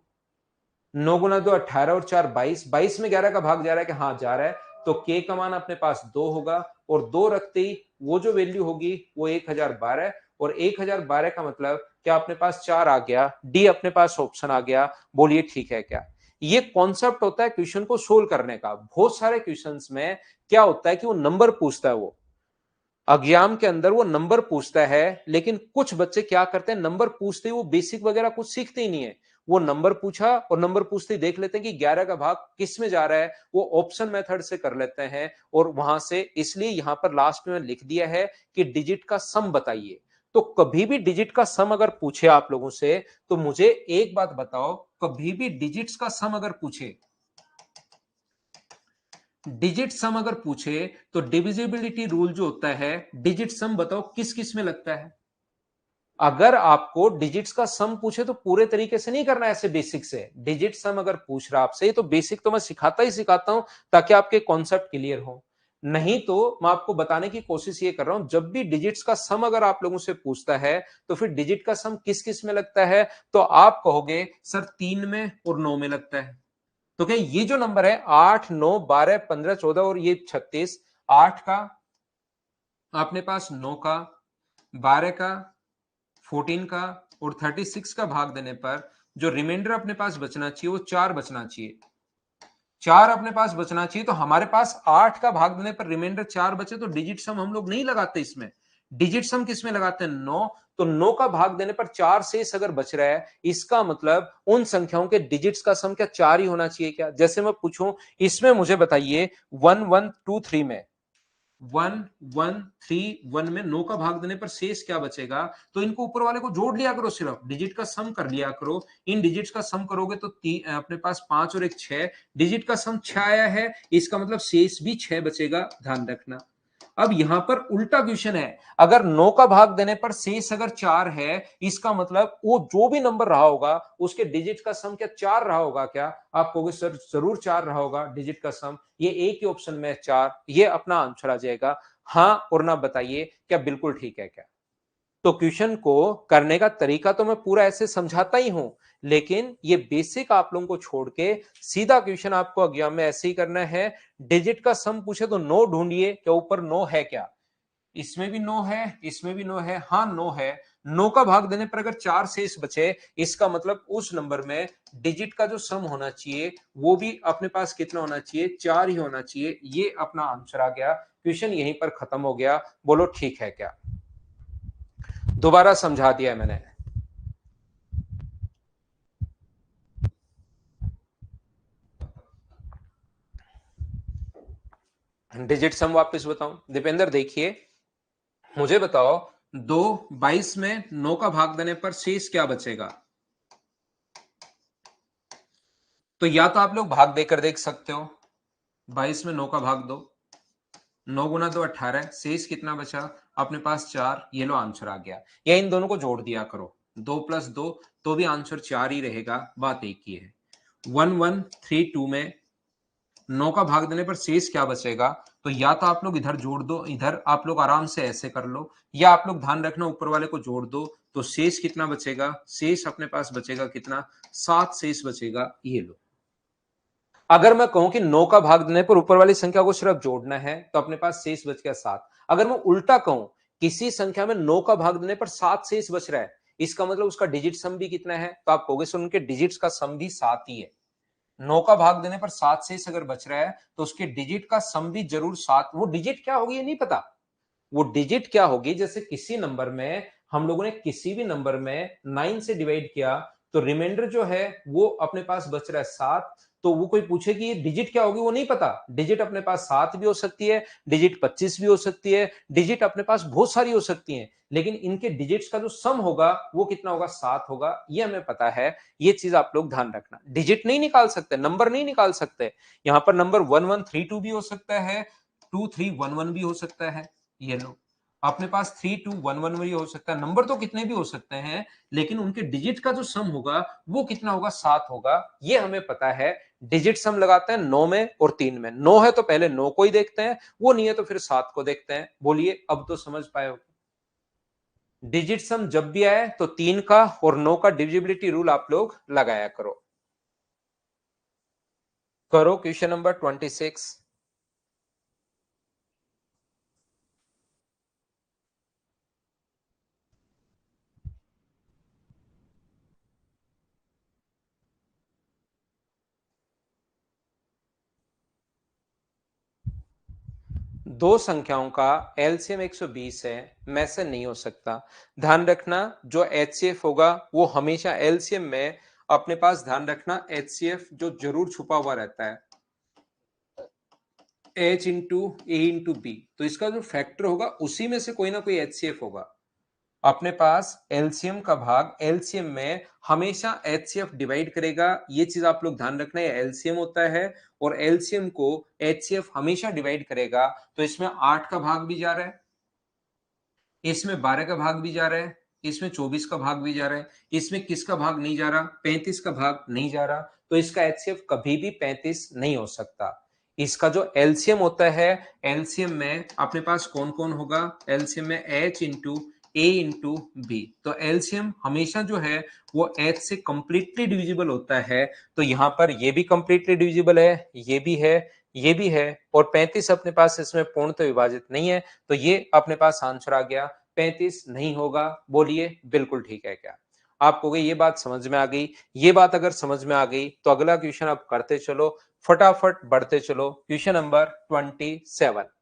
9 गुना 2 18 और 4 22, 22 में 11 का भाग जा रहा है कि हाँ जा रहा है, तो के का मान अपने पास 2 होगा और 2 रखते ही वो जो वैल्यू होगी वो 1012 और 1012 का मतलब क्या अपने पास 4 आ गया, डी अपने पास ऑप्शन आ गया। बोलिए ठीक है क्या? ये कॉन्सेप्ट होता है क्वेश्चन को सोल्व करने का। बहुत सारे क्वेश्चंस में क्या होता है कि वो नंबर पूछता है, वो एग्जाम के अंदर वो नंबर पूछता है, लेकिन कुछ बच्चे क्या करते हैं नंबर पूछते ही वो बेसिक वगैरह कुछ सीखते ही नहीं है। वो नंबर पूछा और नंबर पूछते ही देख लेते हैं कि 11 का भाग किस में जा रहा है, वो ऑप्शन मेथड से कर लेते हैं और वहां से, इसलिए यहां पर लास्ट में लिख दिया है कि डिजिट का सम बताइए। तो कभी भी डिजिट का सम अगर पूछे आप लोगों से तो मुझे एक बात बताओ, कभी भी डिजिट्स का सम अगर पूछे, डिजिट सम अगर पूछे तो डिविजिबिलिटी रूल जो होता है, डिजिट सम बताओ किस किस में लगता है? अगर आपको डिजिट्स का सम पूछे तो पूरे तरीके से नहीं करना है, ऐसे बेसिक से। डिजिट सम अगर पूछ रहा आपसे तो बेसिक तो मैं सिखाता ही सिखाता हूं ताकि आपके कॉन्सेप्ट क्लियर हो। नहीं तो मैं आपको बताने की कोशिश ये कर रहा हूं, जब भी डिजिट्स का सम अगर आप लोगों से पूछता है तो फिर डिजिट का सम किस किस में लगता है, तो आप कहोगे सर 3 में और 9 में लगता है। तो क्या ये जो नंबर है 8 9 12 15 14 और ये 36, 8 का अपने पास 9 का, 12 का, 14 का और 36 का भाग देने पर जो रिमाइंडर अपने पास बचना चाहिए वो 4 बचना चाहिए। 4 अपने पास बचना चाहिए, तो हमारे पास 8 का भाग देने पर रिमाइंडर 4 बचे, तो डिजिट सम हम लोग नहीं लगाते इसमें। डिजिट सम किसमें लगाते हैं? 9। तो 9 का भाग देने पर 4 शेष अगर बच रहा है, इसका मतलब उन संख्याओं के डिजिट्स का सम क्या 4 ही होना चाहिए क्या? जैसे मैं पूछूं इसमें मुझे बताइए 1 1 2 3 में 1 1 3 1 में 9 का भाग देने पर शेष क्या बचेगा? तो इनको ऊपर वाले को जोड़ लिया करो, सिर्फ डिजिट का सम कर लिया करो। इन डिजिट्स का सम करोगे तो अपने पास 5 और एक 6, डिजिट का सम 6 आया है, इसका मतलब शेष भी 6 बचेगा, ध्यान रखना। अब यहां पर उल्टा क्वेश्चन है, अगर 9 का भाग देने पर शेष अगर 4 है, इसका मतलब वो जो भी नंबर रहा होगा उसके डिजिट का सम क्या 4 रहा होगा क्या? आप कहोगे सर जरूर 4 रहा होगा डिजिट का सम, ये एक ही ऑप्शन में 4, ये अपना आंसर आ जाएगा। हाँ और ना बताइए क्या बिल्कुल ठीक है क्या? तो क्वेश्चन को करने का तरीका तो मैं पूरा ऐसे समझाता ही हूं, लेकिन ये बेसिक आप लोगों को छोड़ के सीधा क्वेश्चन आपको एग्जाम में ऐसे ही करना है। डिजिट का सम पूछे तो 9 ढूंढिए, क्या ऊपर 9 है क्या? इसमें भी 9 है, इसमें भी 9 है, हाँ 9 है। 9 का भाग देने पर अगर 4 शेष बचे, इसका मतलब उस नंबर में डिजिट का जो सम होना चाहिए वो भी अपने पास कितना होना चाहिए? 4 ही होना चाहिए। ये अपना आंसर आ गया, क्वेश्चन यहीं पर खत्म हो गया। बोलो ठीक है क्या? दोबारा समझा दिया है मैंने। डिजिट सम वापस बताऊं, दीपेंद्र देखिए मुझे बताओ, 2 22 में 9 का भाग देने पर शेष क्या बचेगा? तो या तो आप लोग भाग देकर देख सकते हो, 22 में 9 का भाग दो, 9 गुना 2 18, शेष कितना बचा अपने पास? 4। ये लो आंसर आ गया। या इन दोनों को जोड़ दिया करो, 2 + 2 तो भी आंसर 4 ही रहेगा, बात एक ही है। 1 1 3 2 में 9 का भाग देने पर शेष क्या बचेगा? तो या तो आप लोग इधर जोड़ दो, इधर आप लोग आराम से ऐसे कर लो, या आप लोग ध्यान रखना ऊपर वाले को जोड़ दो, तो शेष कितना बचेगा? शेष अपने पास बचेगा कितना? 7 शेष बचेगा, ये लो। अगर मैं कहूं कि 9 का भाग देने पर ऊपर वाली संख्या को सिर्फ जोड़ना है तो अपने पास शेष बच गया 7। अगर मैं उल्टा कहूं किसी संख्या में 9 का भाग देने पर 7 शेष बच रहा है, इसका मतलब उसका डिजिट सम भी कितना है, तो आप कहोगे सर उनके डिजिट्स का सम भी 7 ही है। 9 का भाग देने पर 7 शेष अगर बच रहा है तो उसके डिजिट का सम भी जरूर 7। वो डिजिट क्या होगी ये नहीं पता, वो डिजिट क्या होगी, जैसे किसी नंबर में हम लोगों ने किसी भी नंबर में 9 से डिवाइड किया तो रिमाइंडर जो है वो अपने पास बच रहा है 7। तो वो कोई पूछे कि ये डिजिट क्या होगी, वो नहीं पता। डिजिट अपने पास 7 भी हो सकती है, डिजिट 25 भी हो सकती है, डिजिट अपने पास बहुत सारी हो सकती हैं, लेकिन इनके डिजिट्स का जो सम होगा वो कितना होगा, 7 होगा। ये हमें पता है। ये चीज आप लोग ध्यान रखना, डिजिट नहीं निकाल सकते, नंबर नहीं निकाल सकते। यहां पर नंबर 1132 भी हो सकता है, 2311 भी हो सकता है। ये लो, अपने पास 3211 भी हो सकता है। नंबर तो कितने भी हो सकते हैं, लेकिन उनके डिजिट का जो सम होगा वो कितना होगा, 7 होगा। ये हमें पता है। डिजिट सम लगाते हैं 9 में और 3 में। 9 है तो पहले 9 को ही देखते हैं, वो नहीं है तो फिर 7 को देखते हैं। बोलिए अब तो समझ पाए हो। डिजिट सम जब भी आए तो 3 का और 9 का डिविजिबिलिटी रूल आप लोग लगाया करो। करो क्वेश्चन नंबर 26। दो संख्याओं का एलसीएम 120 है, में से नहीं हो सकता। ध्यान रखना जो एचसीएफ होगा वो हमेशा एलसीएम में अपने पास, ध्यान रखना एचसीएफ जो जरूर छुपा हुआ रहता है, एच इंटू ए इंटू बी। तो इसका जो फैक्टर होगा उसी में से कोई ना कोई एचसीएफ होगा। अपने पास एलसीएम का भाग एलसीएम में हमेशा एचसीएफ डिवाइड करेगा। ये चीज आप लोग ध्यान रखना है, एलसीएम होता है और एलसीएम को एचसीएफ हमेशा डिवाइड करेगा। तो इसमें 8 का भाग भी जा रहा है, इसमें 12 का भाग भी जा रहा है, इसमें 24 का भाग भी जा रहा है। इसमें किसका भाग नहीं जा रहा, 35 का भाग नहीं जा रहा। तो इसका एचसीएफ कभी भी 35 नहीं हो सकता। इसका जो एलसीएम होता है, एलसीएम में अपने पास कौन कौन होगा, एलसीएम में एच इंटू ए इंटू बी। तो एलसीएम हमेशा जो है वो एच से कंप्लीटली डिविजिबल होता है। तो यहां पर ये भी कंप्लीटली डिविजिबल है, ये भी है, ये भी है, और 35 अपने पास इसमें पूर्णतः विभाजित नहीं है। तो ये अपने पास आंसर आ गया, 35 नहीं होगा। बोलिए बिल्कुल ठीक है क्या? आपको ये बात समझ में आ गई? ये बात अगर समझ में आ गई तो अगला क्वेश्चन आप करते चलो, फटाफट बढ़ते चलो। Question number 27।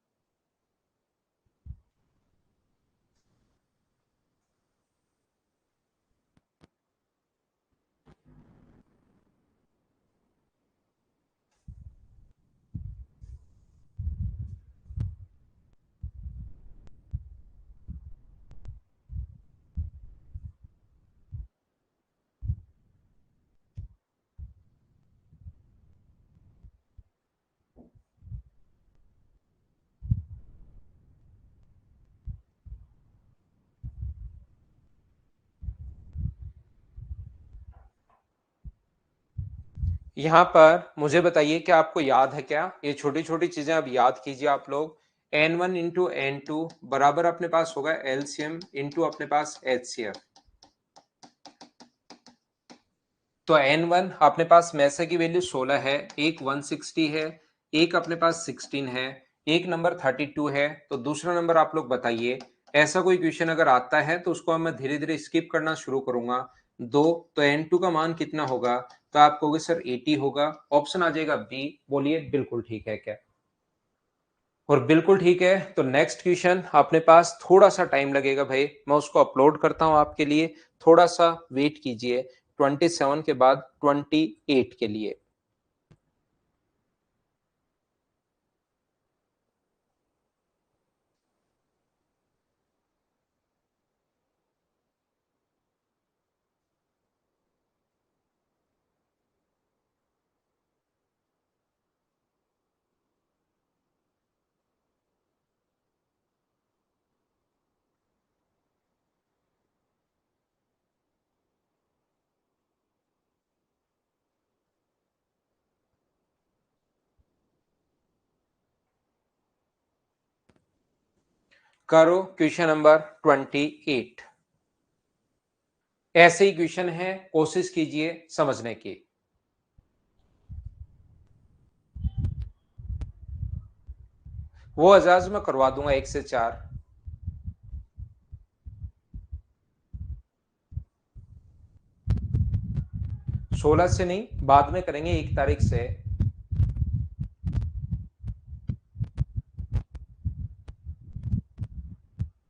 यहां पर मुझे बताइए कि आपको याद है क्या, ये छोटी छोटी चीजें अब याद कीजिए आप लोग। N one into N two बराबर अपने पास होगा एलसीएम इंटू अपने पास एचसीएफ। तो एन वन अपने पास मैसा की वैल्यू 16 है, एक 160 है, एक अपने पास 16 है, एक नंबर 32 है। तो दूसरा नंबर आप लोग बताइए। ऐसा कोई क्वेश्चन अगर आता है तो उसको मैं धीरे धीरे स्किप करना शुरू करूंगा। दो, तो एन टू का मान कितना होगा, तो आप कहोगे सर 80 होगा। ऑप्शन आ जाएगा बी। बोलिए बिल्कुल ठीक है क्या? और बिल्कुल ठीक है। तो नेक्स्ट क्वेश्चन अपने पास थोड़ा सा टाइम लगेगा भाई, मैं उसको अपलोड करता हूं आपके लिए, थोड़ा सा वेट कीजिए। 27 के बाद 28 के लिए। करो क्वेश्चन नंबर 28। ऐसे ही क्वेश्चन है, कोशिश कीजिए समझने की। वो अजाज मैं करवा दूंगा 1 से 4। 16 से नहीं, बाद में करेंगे 1 तारीख से।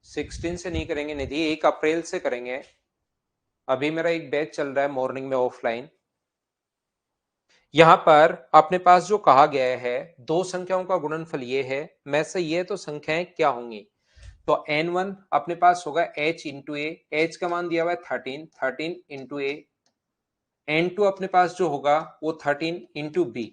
16 से नहीं करेंगे निधि, 1 अप्रैल से करेंगे। अभी मेरा एक बैच चल रहा है मॉर्निंग में ऑफलाइन। यहां पर अपने पास जो कहा गया है, दो संख्याओं का गुणनफल ये है, मैं से ये तो संख्याएं क्या होंगी। तो n1 अपने पास होगा h इंटू ए, एच का मान दिया हुआ है 13, 13 इंटू ए। n2 अपने पास जो होगा वो 13 इंटू बी।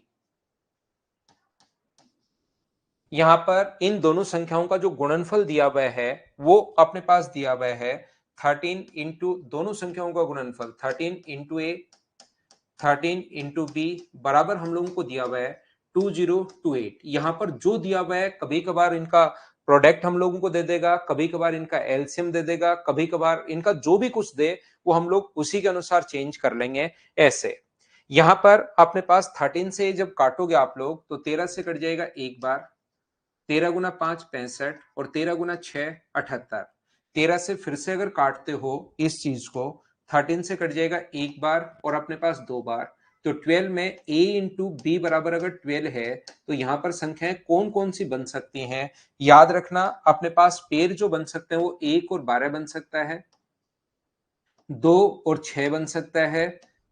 यहां पर इन दोनों संख्याओं का जो गुणनफल दिया हुआ है वो अपने पास दिया हुआ है 13 इंटू, दोनों संख्याओं का गुणनफल 13 इंटू ए, 13 इंटू बी बराबर हम लोगों को दिया हुआ है 2028। यहां पर जो दिया हुआ है, कभी कभार इनका प्रोडक्ट हम लोगों को दे देगा, कभी कभार इनका एलसीएम दे देगा, कभी कभार इनका जो भी कुछ दे वो हम लोग उसी के अनुसार चेंज कर लेंगे ऐसे। यहां पर अपने पास 13 से जब काटोगे आप लोग तो 13 से कट जाएगा एक बार, 13 गुना 5 65 और 13 गुना 6 78। 13 से फिर से अगर काटते हो इस चीज को, 13 से कट जाएगा एक बार और अपने पास दो बार। तो 12 में a इंटू बी बराबर अगर 12 है तो यहां पर संख्याएं कौन कौन सी बन सकती हैं, याद रखना अपने पास पेड़ जो बन सकते हैं वो 1 और 12 बन सकता है, 2 और 6 बन सकता है,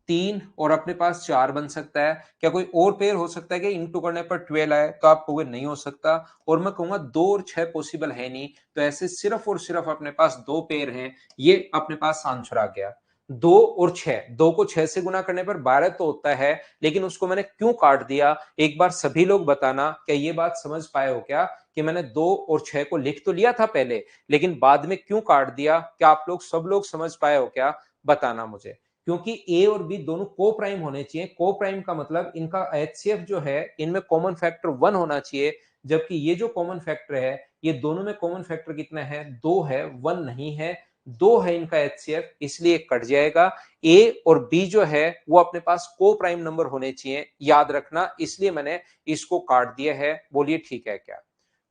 3 और अपने पास 4 बन सकता है। क्या कोई और पेयर हो सकता है कि इंटू करने पर 12 आए? तो आप कहोगे नहीं हो सकता, और मैं कहूंगा 2 और 6 पॉसिबल है नहीं। तो ऐसे सिर्फ और सिर्फ अपने पास दो पेयर हैं, ये अपने पास आंसर आ गया। 2 और 6, 2 को 6 से गुना करने पर 12 तो होता है, लेकिन उसको मैंने क्यों काट दिया, एक बार सभी लोग बताना। क्या ये बात समझ पाए हो क्या कि मैंने 2 और 6 को लिख तो लिया था पहले, लेकिन बाद में क्यों काट दिया? क्या आप लोग सब लोग समझ पाए हो क्या, बताना मुझे। क्योंकि ए और बी दोनों को प्राइम होने चाहिए। को प्राइम का मतलब इनका एचसीएफ जो है इनमें कॉमन फैक्टर 1 होना चाहिए, जबकि ये जो कॉमन फैक्टर है ये दोनों में कॉमन फैक्टर कितना है, 2 है, 1 नहीं है। 2 है इनका एचसीएफ, इसलिए कट जाएगा। ए और बी जो है वो अपने पास को प्राइम नंबर होने चाहिए, याद रखना, इसलिए मैंने इसको काट दिया है। बोलिए ठीक है क्या?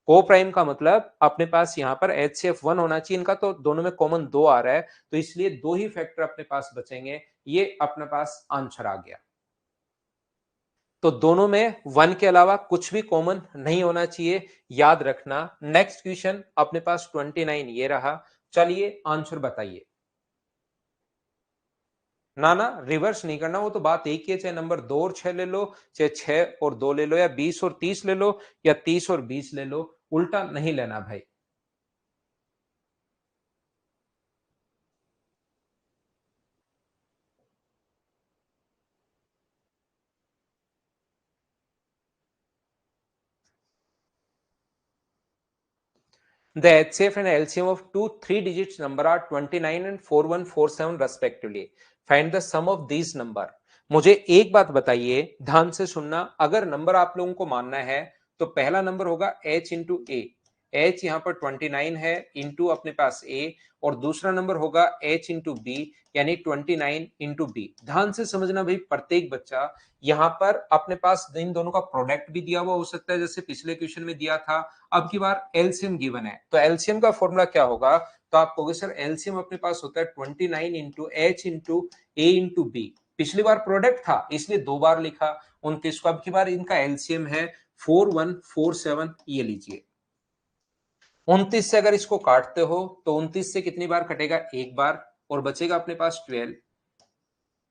को प्राइम का मतलब अपने पास यहां पर एचसीएफ 1 होना चाहिए इनका, तो दोनों में कॉमन 2 आ रहा है, तो इसलिए दो ही फैक्टर अपने पास बचेंगे। ये अपने पास आंसर आ गया। तो दोनों में 1 के अलावा कुछ भी कॉमन नहीं होना चाहिए, याद रखना। नेक्स्ट क्वेश्चन अपने पास 29 ये रहा। चलिए आंसर बताइए। ना ना, रिवर्स नहीं करना, वो तो बात एक ही है, चाहे नंबर 2 और 6 ले लो, चाहे 6 और 2 ले लो, या 20 और 30 ले लो, या 30 और 20 ले लो, उल्टा नहीं लेना भाई। The HCF and LCM of two three-digit number are 29 and 4147 respectively. Find the sum of these number. मुझे एक बात बताइए, ध्यान से सुनना। अगर नंबर आप लोगों को मानना है तो पहला नंबर होगा h इंटू ए। h यहाँ पर 29 है, इंटू अपने पास a, और दूसरा नंबर होगा h इंटू बी, यानी 29 इंटू बी। ध्यान से समझना भाई प्रत्येक बच्चा। यहाँ पर अपने पास इन दोनों का प्रोडक्ट भी दिया हुआ हो सकता है, जैसे पिछले क्वेश्चन में दिया था। अब की बार एलसीएम गिवन है, तो एलसीएम का फॉर्मूला क्या होगा? तो आप कहोगे सर एलसीएम अपने पास होता है 29 इंटू एच इंटू ए इंटू बी। पिछली बार प्रोडक्ट था इसलिए दो बार लिखा 29 को। अब की बार इनका एलसीएम है 4147, ये लीजिए। 29 से अगर इसको काटते हो तो 29 से कितनी बार कटेगा, एक बार, और बचेगा अपने पास 12।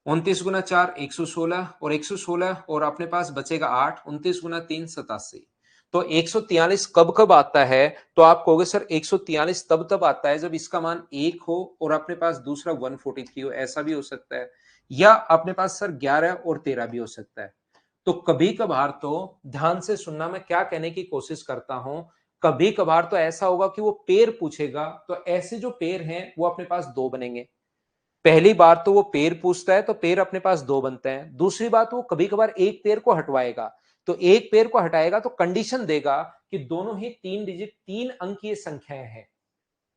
29 गुना 4 116, और 116 और अपने पास बचेगा 8। 29 गुना 3 87। तो 143 कब कब आता है? तो आप कहोगे सर 143 तब तब आता है जब इसका मान 1 हो और अपने पास दूसरा 143 हो, ऐसा भी हो सकता है। या अपने पास सर 11 और 13 भी हो सकता है। तो कभी कभार तो, ध्यान से सुनना मैं क्या कहने की कोशिश करता हूं, कभी कभार तो ऐसा होगा कि वो पेड़ पूछेगा, तो ऐसे जो पेड़ हैं वो अपने पास दो बनेंगे। पहली बार तो वो पेड़ पूछता है तो पेड़ अपने पास दो बनते हैं। दूसरी बात, वो कभी कभार एक पेड़ को हटवाएगा, तो एक पेड़ को हटाएगा तो कंडीशन देगा कि दोनों ही 3 डिजिट 3 अंकीय संख्याएं हैं।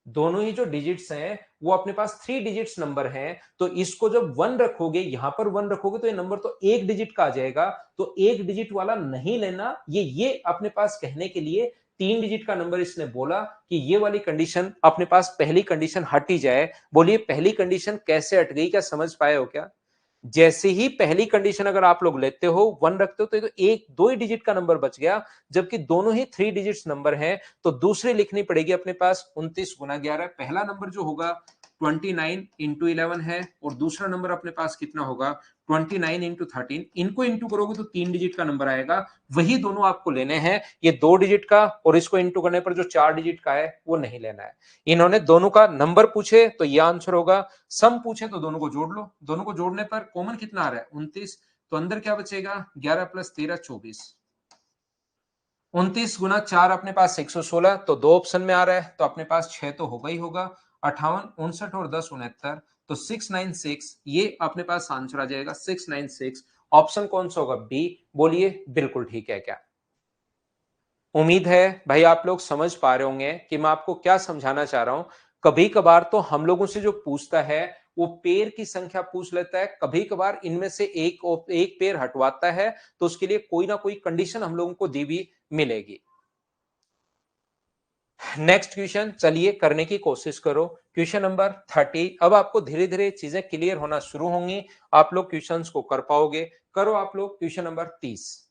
दोनों ही जो डिजिट्स हैं वो अपने पास 3 डिजिट्स नंबर हैं। तो इसको जब 1 रखोगे, यहां पर 1 रखोगे तो ये नंबर तो एक डिजिट का आ जाएगा। तो एक डिजिट वाला नहीं लेना, ये अपने पास कहने के लिए 3 डिजिट का नंबर इसने बोला कि ये वाली कंडीशन अपने पास पहली कंडीशन हट ही जाए। बोलिए पहली कंडीशन कैसे हट गई, क्या समझ पाए हो क्या? जैसे ही पहली कंडीशन अगर आप लोग लेते हो, 1 रखते हो, तो ये तो एक दो ही डिजिट का नंबर बच गया, जबकि दोनों ही 3 डिजिट्स नंबर हैं। तो दूसरी लिखनी पड़ेगी अपने पास 29 गुना 11। पहला नंबर जो होगा 29 इंटू 11 है, और दूसरा नंबर अपने पास कितना होगा 29 इंटू 13। इनको इंटू करोगे तो 3 डिजिट का नंबर आएगा, वही दोनों आपको लेने हैं। ये 2 डिजिट का और इसको इंटू करने पर जो 4 डिजिट का है वो नहीं लेना है। इन्होंने दोनों का नंबर पूछे तो ये आंसर होगा, सम पूछे तो दोनों को जोड़ लो। दोनों को जोड़ने पर कॉमन कितना आ रहा है 29, तो अंदर क्या बचेगा 11 प्लस 13 24। 29 गुना 4 अपने पास 116, तो दो ऑप्शन में आ रहा है, तो अपने पास 6 तो होगा ही होगा। 58 59 और 10 69, तो 696 ये अपने पास आंसर आ जाएगा 696। ऑप्शन कौन सा होगा? बी। बोलिए बिल्कुल ठीक है क्या? उम्मीद है भाई आप लोग समझ पा रहे होंगे कि मैं आपको क्या समझाना चाह रहा हूं। कभी कभार तो हम लोगों से जो पूछता है वो पेड़ की संख्या पूछ लेता है, कभी कभार इनमें से एक पेड़ हटवाता है, तो उसके लिए कोई ना कोई कंडीशन हम लोगों को दी भी मिलेगी। नेक्स्ट क्वेश्चन चलिए करने की कोशिश करो। Question number 30। अब आपको धीरे धीरे चीजें क्लियर होना शुरू होंगी, आप लोग क्वेश्चंस को कर पाओगे। करो आप लोग क्वेश्चन नंबर 30।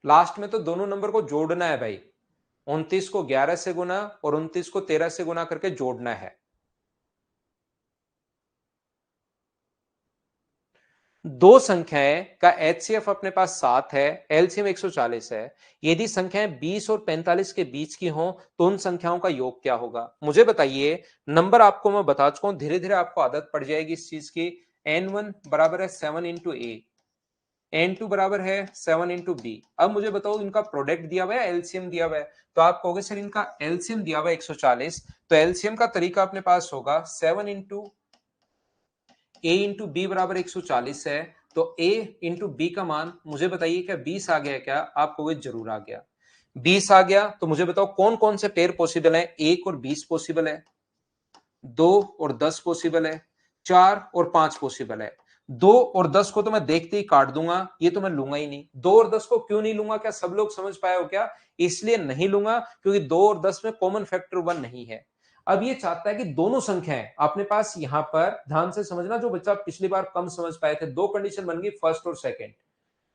लास्ट में तो दोनों नंबर को जोड़ना है भाई। 29 को 11 से गुना और 29 को 13 से गुना करके जोड़ना है। दो संख्याएं का एचसीएफ अपने पास 7 है, एलसीएम 140 है। यदि संख्याएं 20 और 45 के बीच की हों तो उन संख्याओं का योग क्या होगा? मुझे बताइए। नंबर आपको मैं बता चुका हूं, धीरे धीरे आपको आदत पड़ जाएगी इस चीज की। n1 बराबर है 7 इंटू ए, n2 बराबर है 7 इंटू बी। अब मुझे बताओ इनका प्रोडक्ट दिया हुआ है, एलसीएम दिया हुआ है। तो आप कहोगे सर इनका एलसीएम दिया हुआ है 140, तो एलसीएम का तरीका अपने पास होगा 7 इंटू ए इंटू बी बराबर 140 है। तो ए इंटू बी का मान मुझे बताइए क्या 20 आ गया क्या? आप कहोगे जरूर आ गया। 20 आ गया तो मुझे बताओ कौन कौन से पेयर पॉसिबल है? 1 और 20 पॉसिबल है, 2 और 10 पॉसिबल है, 4 और 5 पॉसिबल है। 2 और 10 को तो मैं देखते ही काट दूंगा, ये तो मैं लूंगा ही नहीं। 2 और 10 को क्यों नहीं लूंगा? क्या सब लोग समझ पाए हो क्या? इसलिए नहीं लूंगा क्योंकि 2 और 10 में कॉमन फैक्टर 1 नहीं है। अब ये चाहता है कि दोनों संख्याएं अपने पास, यहां पर ध्यान से समझना, जो बच्चा पिछली बार कम समझ पाए थे, दो कंडीशन बन गई फर्स्ट और सेकंड।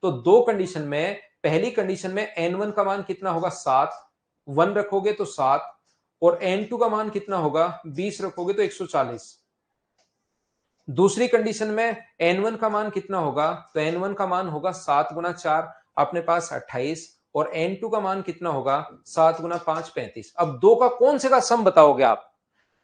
तो दो कंडीशन में, पहली कंडीशन में n1 का मान कितना होगा 7, 1 रखोगे तो 7, और n2 का मान कितना होगा 20 रखोगे तो 140। दूसरी कंडीशन में n1 का मान कितना होगा, तो n1 का मान होगा 7 गुना 4 अपने पास 28, और n2 का मान कितना होगा 7 गुना 5 35। अब दो का कौन से का सम बताओगे आप?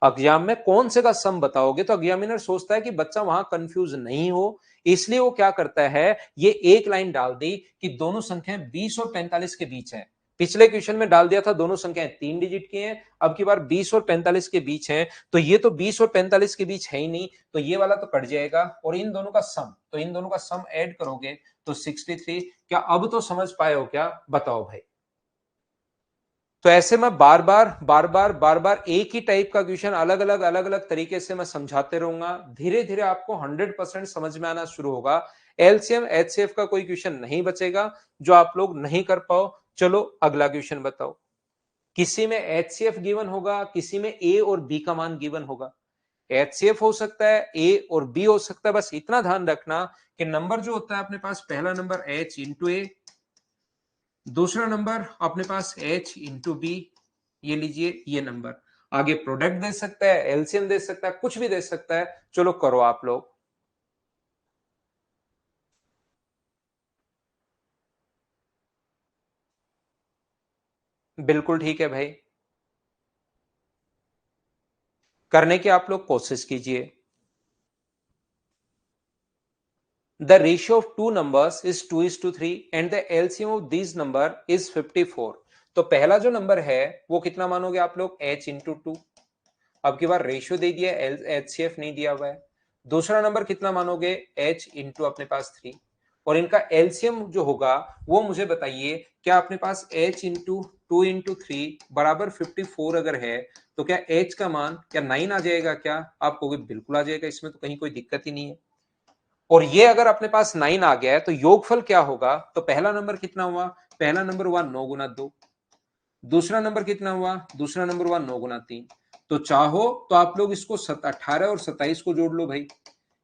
एग्जाम में कौन से का सम बताओगे? तो एग्जामिनर सोचता है कि बच्चा वहां कंफ्यूज नहीं हो, इसलिए वो क्या करता है, ये एक लाइन डाल दी कि दोनों संख्याएं 20 और 45 के बीच हैं। पिछले क्वेश्चन में डाल दिया था दोनों संख्याएं 3 डिजिट की हैं, अब की बार 20 और 45 के बीच हैं। तो ये तो 20 और 45 के बीच है ही नहीं, तो ये वाला तो कट जाएगा, और इन दोनों का सम, तो इन दोनों का सम ऐड करोगे तो 63। क्या अब तो समझ पाए हो क्या? बताओ भाई। तो ऐसे में बार बार एक ही टाइप का क्वेश्चन अलग अलग तरीके से मैं समझाते रहूंगा, धीरे धीरे आपको 100% समझ में आना शुरू होगा। एलसीएम एचसीएफ का कोई क्वेश्चन नहीं बचेगा जो आप लोग नहीं कर पाओ। चलो अगला क्वेश्चन बताओ। किसी में एचसीएफ गिवन होगा, किसी में ए और बी का मान गिवन होगा। एचसीएफ हो सकता है, ए और बी हो सकता है। बस इतना ध्यान रखना कि नंबर जो होता है अपने पास, पहला नंबर एच इंटू ए, दूसरा नंबर अपने पास h इंटू बी, ये लीजिए ये नंबर। आगे प्रोडक्ट दे सकता है, एलसीएम दे सकता है, कुछ भी दे सकता है। चलो करो आप लोग। बिल्कुल ठीक है भाई, करने की आप लोग कोशिश कीजिए। The ratio of two numbers is 2:3 and the LCM of this number is 54। तो पहला जो नंबर है वो कितना मानोगे आप लोग? h into two. अब की बार रेशियो दे दिया, एचसीएफ नहीं दिया हुआ है। दूसरा नंबर कितना मानोगे? h इंटू अपने पास 3, और इनका एलसीएम जो होगा वो मुझे बताइए, क्या अपने पास h इंटू 2 इंटू 3 बराबर 54 अगर है तो क्या h का मान क्या 9 आ जाएगा? क्या आप कहोगे बिल्कुल आ जाएगा, इसमें तो कहीं कोई दिक्कत ही नहीं है। और ये अगर अपने पास 9 आ गया है तो योगफल क्या होगा? तो पहला नंबर कितना हुआ? पहला नंबर हुआ 9 गुना 2। दूसरा नंबर कितना हुआ? दूसरा नंबर हुआ 9 गुना 3। तो चाहो तो आप लोग इसको 18 और 27 को जोड़ लो भाई,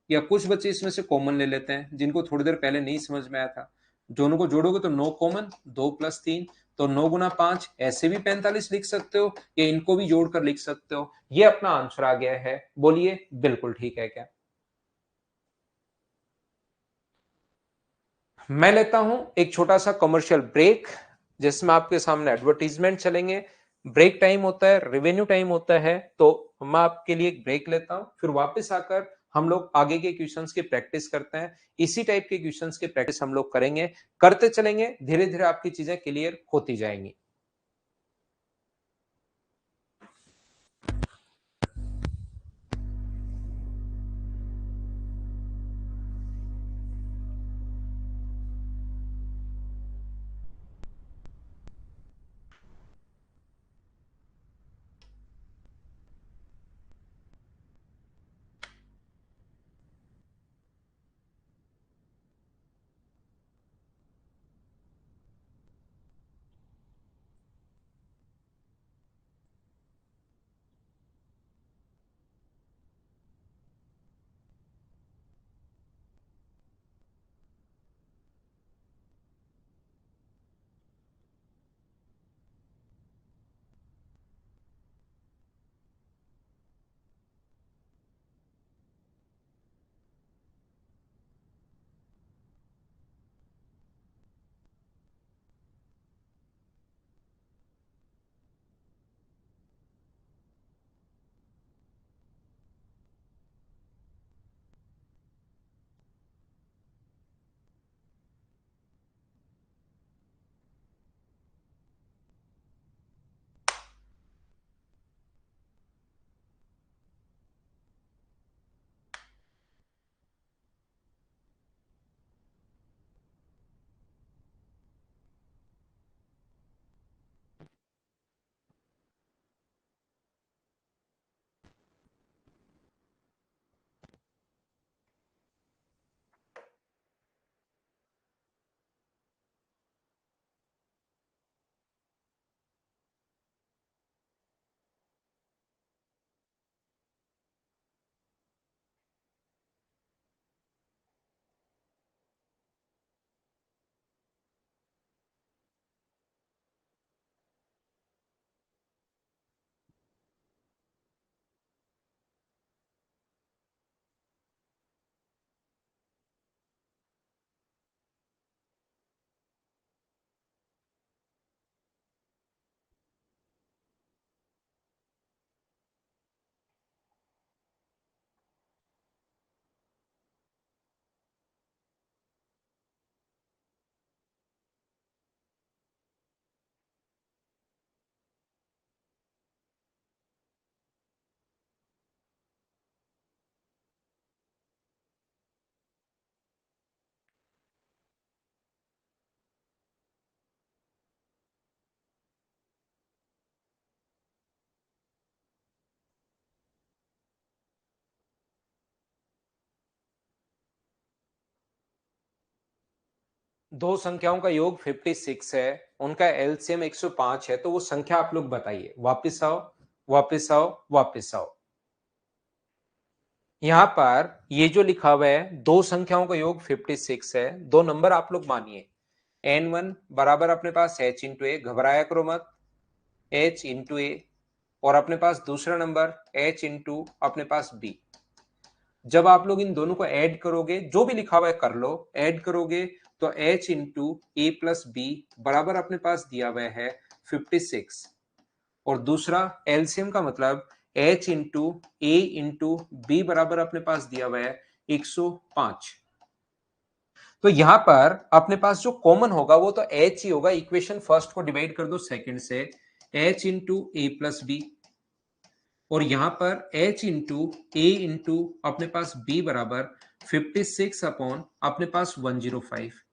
या कुछ बच्चे इसमें से कॉमन ले लेते हैं जिनको थोड़ी देर पहले नहीं समझ में आया था। दोनों को जोड़ोगे तो 9 कॉमन, 2 प्लस 3 तो 9 गुना 5, ऐसे भी 45 लिख सकते हो, या इनको भी जोड़कर लिख सकते हो। ये अपना आंसर आ गया है। बोलिए बिल्कुल ठीक है क्या? मैं लेता हूं एक छोटा सा कमर्शियल ब्रेक, जिसमें आपके सामने एडवर्टीजमेंट चलेंगे। ब्रेक टाइम होता है, रेवेन्यू टाइम होता है, तो मैं आपके लिए एक ब्रेक लेता हूं, फिर वापस आकर हम लोग आगे के क्वेश्चंस की प्रैक्टिस करते हैं। इसी टाइप के क्वेश्चंस की प्रैक्टिस हम लोग करेंगे, करते चलेंगे, धीरे धीरे आपकी चीजें क्लियर होती जाएंगी। दो संख्याओं का योग 56 है, उनका एलसीएम 105 है, तो वो संख्या आप लोग बताइए। वापिस आओ, वापिस आओ, वापिस आओ। यहां पर ये जो लिखा हुआ है, दो संख्याओं का योग 56 है, दो नंबर आप लोग मानिए। n1 बराबर अपने पास h इंटू ए, घबराया करो मत, h इंटू ए, और अपने पास दूसरा नंबर h इंटू अपने पास b। जब आप लोग इन दोनों को ऐड करोगे, जो भी लिखा हुआ है कर लो, ऐड करोगे तो h इंटू ए प्लस बी बराबर अपने पास दिया हुआ है 56, और दूसरा एलसीएम का मतलब h इंटू ए इंटू बी बराबर अपने पास दिया हुआ है 105। तो यहां पर अपने पास जो कॉमन होगा वो तो h ही होगा। इक्वेशन फर्स्ट को डिवाइड कर दो सेकंड से, h इंटू ए प्लस बी, और यहां पर h इंटू ए इंटू अपने पास b बराबर 56 अपॉन अपने पास 105।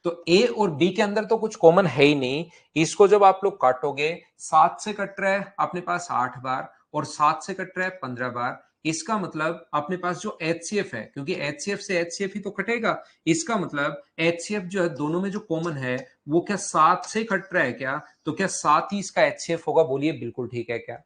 तो ए और बी के अंदर तो कुछ कॉमन है ही नहीं। इसको जब आप लोग काटोगे, 7 से कट रहा है अपने पास 8 बार और 7 से कट रहा है 15 बार। इसका मतलब अपने पास जो एचसीएफ है, क्योंकि एचसीएफ से एचसीएफ ही तो कटेगा, इसका मतलब एचसीएफ जो है दोनों में जो कॉमन है वो क्या 7 से कट रहा है क्या? तो क्या 7 ही इसका एचसीएफ होगा? बोलिए बिल्कुल ठीक है क्या?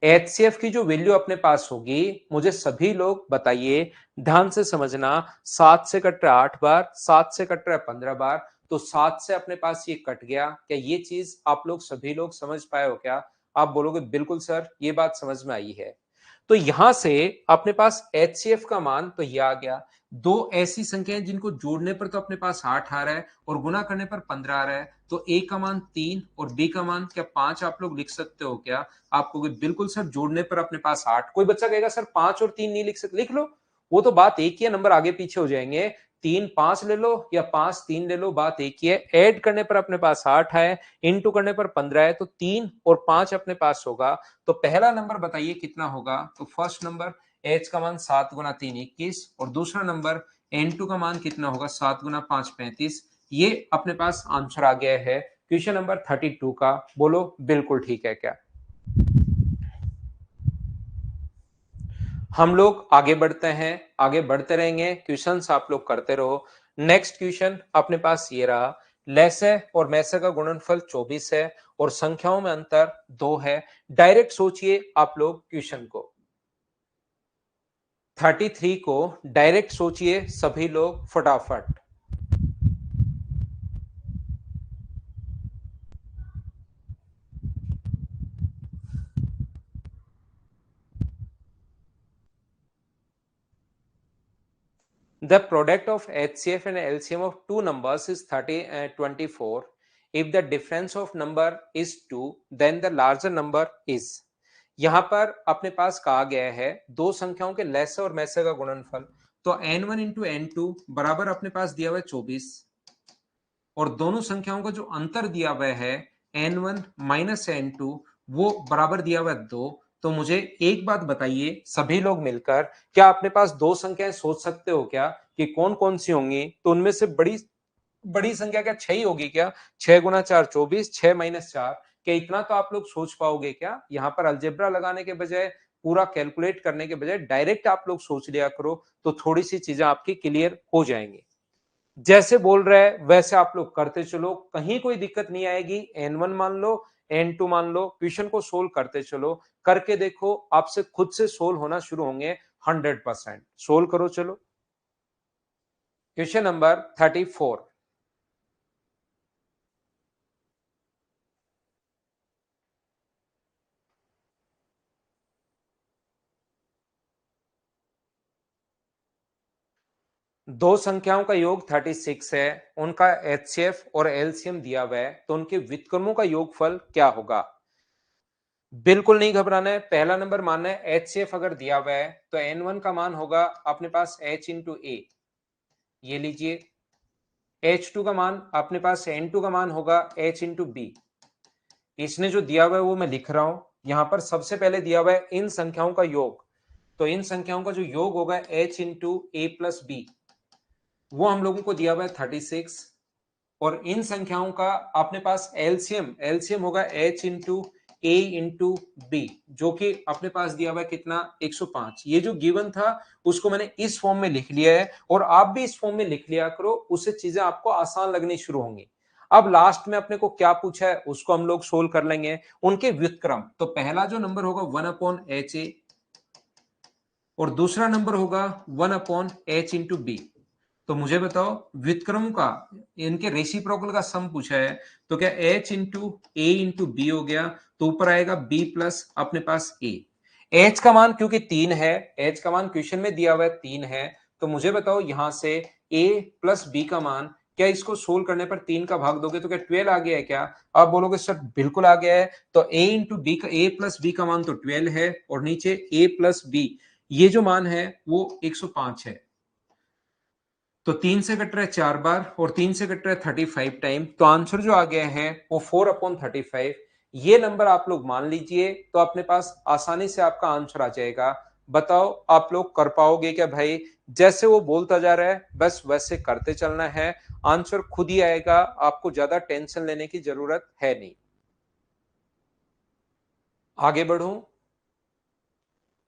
एचसीएफ की जो वैल्यू अपने पास होगी, मुझे सभी लोग बताइए, ध्यान से समझना। 7 से कट रहा है 8 बार, 7 से कट रहा है 15 बार, तो 7 से अपने पास ये कट गया। क्या ये चीज आप लोग सभी लोग समझ पाए हो क्या? आप बोलोगे बिल्कुल सर, ये बात समझ में आई है। तो यहां से अपने पास एचसीएफ का मान तो ये आ गया। दो ऐसी संख्याएं जिनको जोड़ने पर तो अपने पास 8 आ रहा है और गुना करने पर 15 आ रहा है, तो ए का मान 3 और बी का मान क्या 5 आप लोग लिख सकते हो क्या? आप कहोगे बिल्कुल सर, जोड़ने पर अपने पास 8। कोई बच्चा कहेगा सर 5 और 3 नहीं लिख सकते, लिख लो, वो तो बात एक ही है, नंबर आगे पीछे हो जाएंगे। 3 5 ले लो या 5 3 ले लो, बात एक ही है। ऐड करने पर अपने पास 8 है, इनटू करने पर 15 है, तो 3 और 5 अपने पास होगा। तो पहला नंबर बताइए कितना होगा? तो फर्स्ट नंबर एच का मान 7 गुना 3 21 और दूसरा नंबर n2 का मान कितना होगा? 7 गुना 5 35। ये अपने पास आंसर आ गया है क्वेश्चन नंबर 32 का। बोलो बिल्कुल ठीक है क्या? हम लोग आगे बढ़ते हैं, आगे बढ़ते रहेंगे, क्वेश्चंस आप लोग करते रहो। नेक्स्ट क्वेश्चन अपने पास ये रहा, लैसे और मैसे का गुणनफल 24 है और संख्याओं में अंतर 2 है। डायरेक्ट सोचिए आप लोग क्वेश्चन को, 33 को डायरेक्ट सोचिए सभी लोग फटाफट। The product of HCF and LCM of two numbers is 24. If the difference of number is 2, then the larger number is. यहां पर अपने पास कहा गया है दो संख्याओं के लैसे और मैसे का गुणनफल। तो n1 इंटू n2 बराबर अपने पास दिया हुआ है 24 और दोनों संख्याओं का जो अंतर दिया हुआ है n1 माइनस n2 वो बराबर दिया हुआ है 2। तो मुझे एक बात बताइए सभी लोग मिलकर, क्या अपने पास दो संख्याएं सोच सकते हो क्या कि कौन कौन सी होंगी? तो उनमें से बड़ी बड़ी संख्या क्या 6 ही होगी क्या? 6 गुना 4 24, 6 माइनस 4। क्या इतना तो आप लोग सोच पाओगे क्या? यहां पर अलजेब्रा लगाने के बजाय, पूरा कैलकुलेट करने के बजाय डायरेक्ट आप लोग सोच लिया करो, तो थोड़ी सी चीजें आपकी क्लियर हो जाएंगी। जैसे बोल रहे हैं वैसे आप लोग करते चलो, कहीं कोई दिक्कत नहीं आएगी। n1 मान लो, n2 मान लो, क्वेश्चन को सोल्व करते चलो, करके देखो आपसे खुद से सोल्व होना शुरू होंगे 100%। सोल्व करो चलो। Question number 34। दो संख्याओं का योग 36 है, उनका एचसीएफ और एलसीएम दिया हुआ है, तो उनके व्युत्क्रमों का योगफल क्या होगा? बिल्कुल नहीं घबराना है, पहला नंबर मानना है एचसीएफ अगर दिया हुआ है तो n1 का मान होगा अपने पास h इंटू ए, ये लीजिए। H2 का मान अपने पास N2 का मान होगा H इंटू बी। इसने जो दिया हुआ है वो मैं लिख रहा हूं। यहां पर सबसे पहले दिया हुआ है इन संख्याओं का योग, तो इन संख्याओं का जो योग होगा H इंटू ए प्लस बी, वो हम लोगों को दिया हुआ है 36। और इन संख्याओं का अपने पास एलसीएम एलसीएम होगा H इंटू ए इंटू बी, जो कि अपने पास दिया हुआ है कितना? 105। ये जो गिवन था उसको मैंने इस फॉर्म में लिख लिया है और आप भी इस फॉर्म में लिख लिया करो, उससे चीजें आपको आसान लगनी शुरू होंगी। अब लास्ट में अपने को क्या पूछा है उसको हम लोग सोल्व कर लेंगे, उनके व्युत्क्रम। तो पहला जो नंबर होगा 1/HA और दूसरा नंबर होगा 1/H इंटू बी। तो मुझे बताओ व्युत्क्रम का, इनके रेसिप्रोकल का सम पूछा है, तो क्या h इंटू ए इंटू बी हो गया, तो ऊपर आएगा b प्लस अपने पास a। h का मान क्योंकि 3 है, h का मान क्वेश्चन में दिया हुआ है 3 है, तो मुझे बताओ यहां से a प्लस b का मान, क्या इसको सोल्व करने पर 3 का भाग दोगे तो क्या 12 आ गया है क्या? आप बोलोगे सर बिल्कुल आ गया है। तो a इंटू बी का, a प्लस बी का मान तो 12 है और नीचे a प्लस बी, ये जो मान है वो 105 है। तो 3 से कट रहा है 4 बार और 3 से कट रहा है 35 टाइम, तो आंसर जो आ गया है वो 4/35। ये नंबर आप लोग मान लीजिए, तो अपने पास आसानी से आपका आंसर आ जाएगा बताओ आप लोग कर पाओगे क्या भाई? जैसे वो बोलता जा रहा है बस वैसे करते चलना है, आंसर खुद ही आएगा, आपको ज्यादा टेंशन लेने की जरूरत है नहीं। आगे बढ़ूं।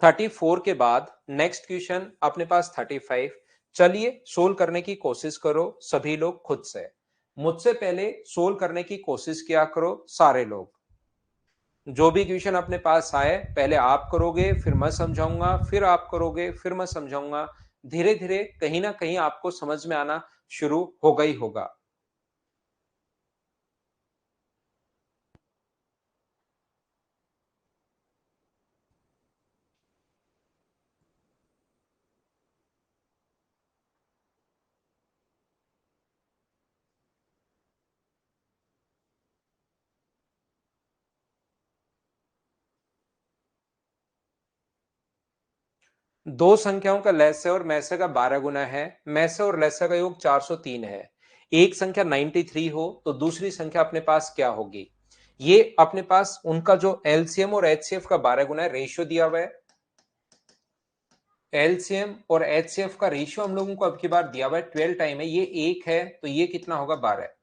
34 के बाद नेक्स्ट क्वेश्चन अपने पास 35। चलिए सोल्व करने की कोशिश करो सभी लोग खुद से। मुझसे पहले सोल्व करने की कोशिश किया करो सारे लोग। जो भी क्वेश्चन अपने पास आए पहले आप करोगे, फिर मैं समझाऊंगा, फिर आप करोगे, फिर मैं समझाऊंगा। धीरे धीरे कहीं ना कहीं आपको समझ में आना शुरू होगा ही होगा। दो संख्याओं का लहस्य और मैसे का 12 गुना है, मैसे और लहस्य का योग 403 है। एक संख्या 93 हो तो दूसरी संख्या अपने पास क्या होगी? ये अपने पास उनका जो एलसीएम और एचसीएफ का 12 गुना है, रेशियो दिया हुआ है। एलसीएम और एचसीएफ का रेशियो हम लोगों को अब की बार दिया हुआ है 12 टाइम है, ये एक है तो ये कितना होगा? 12।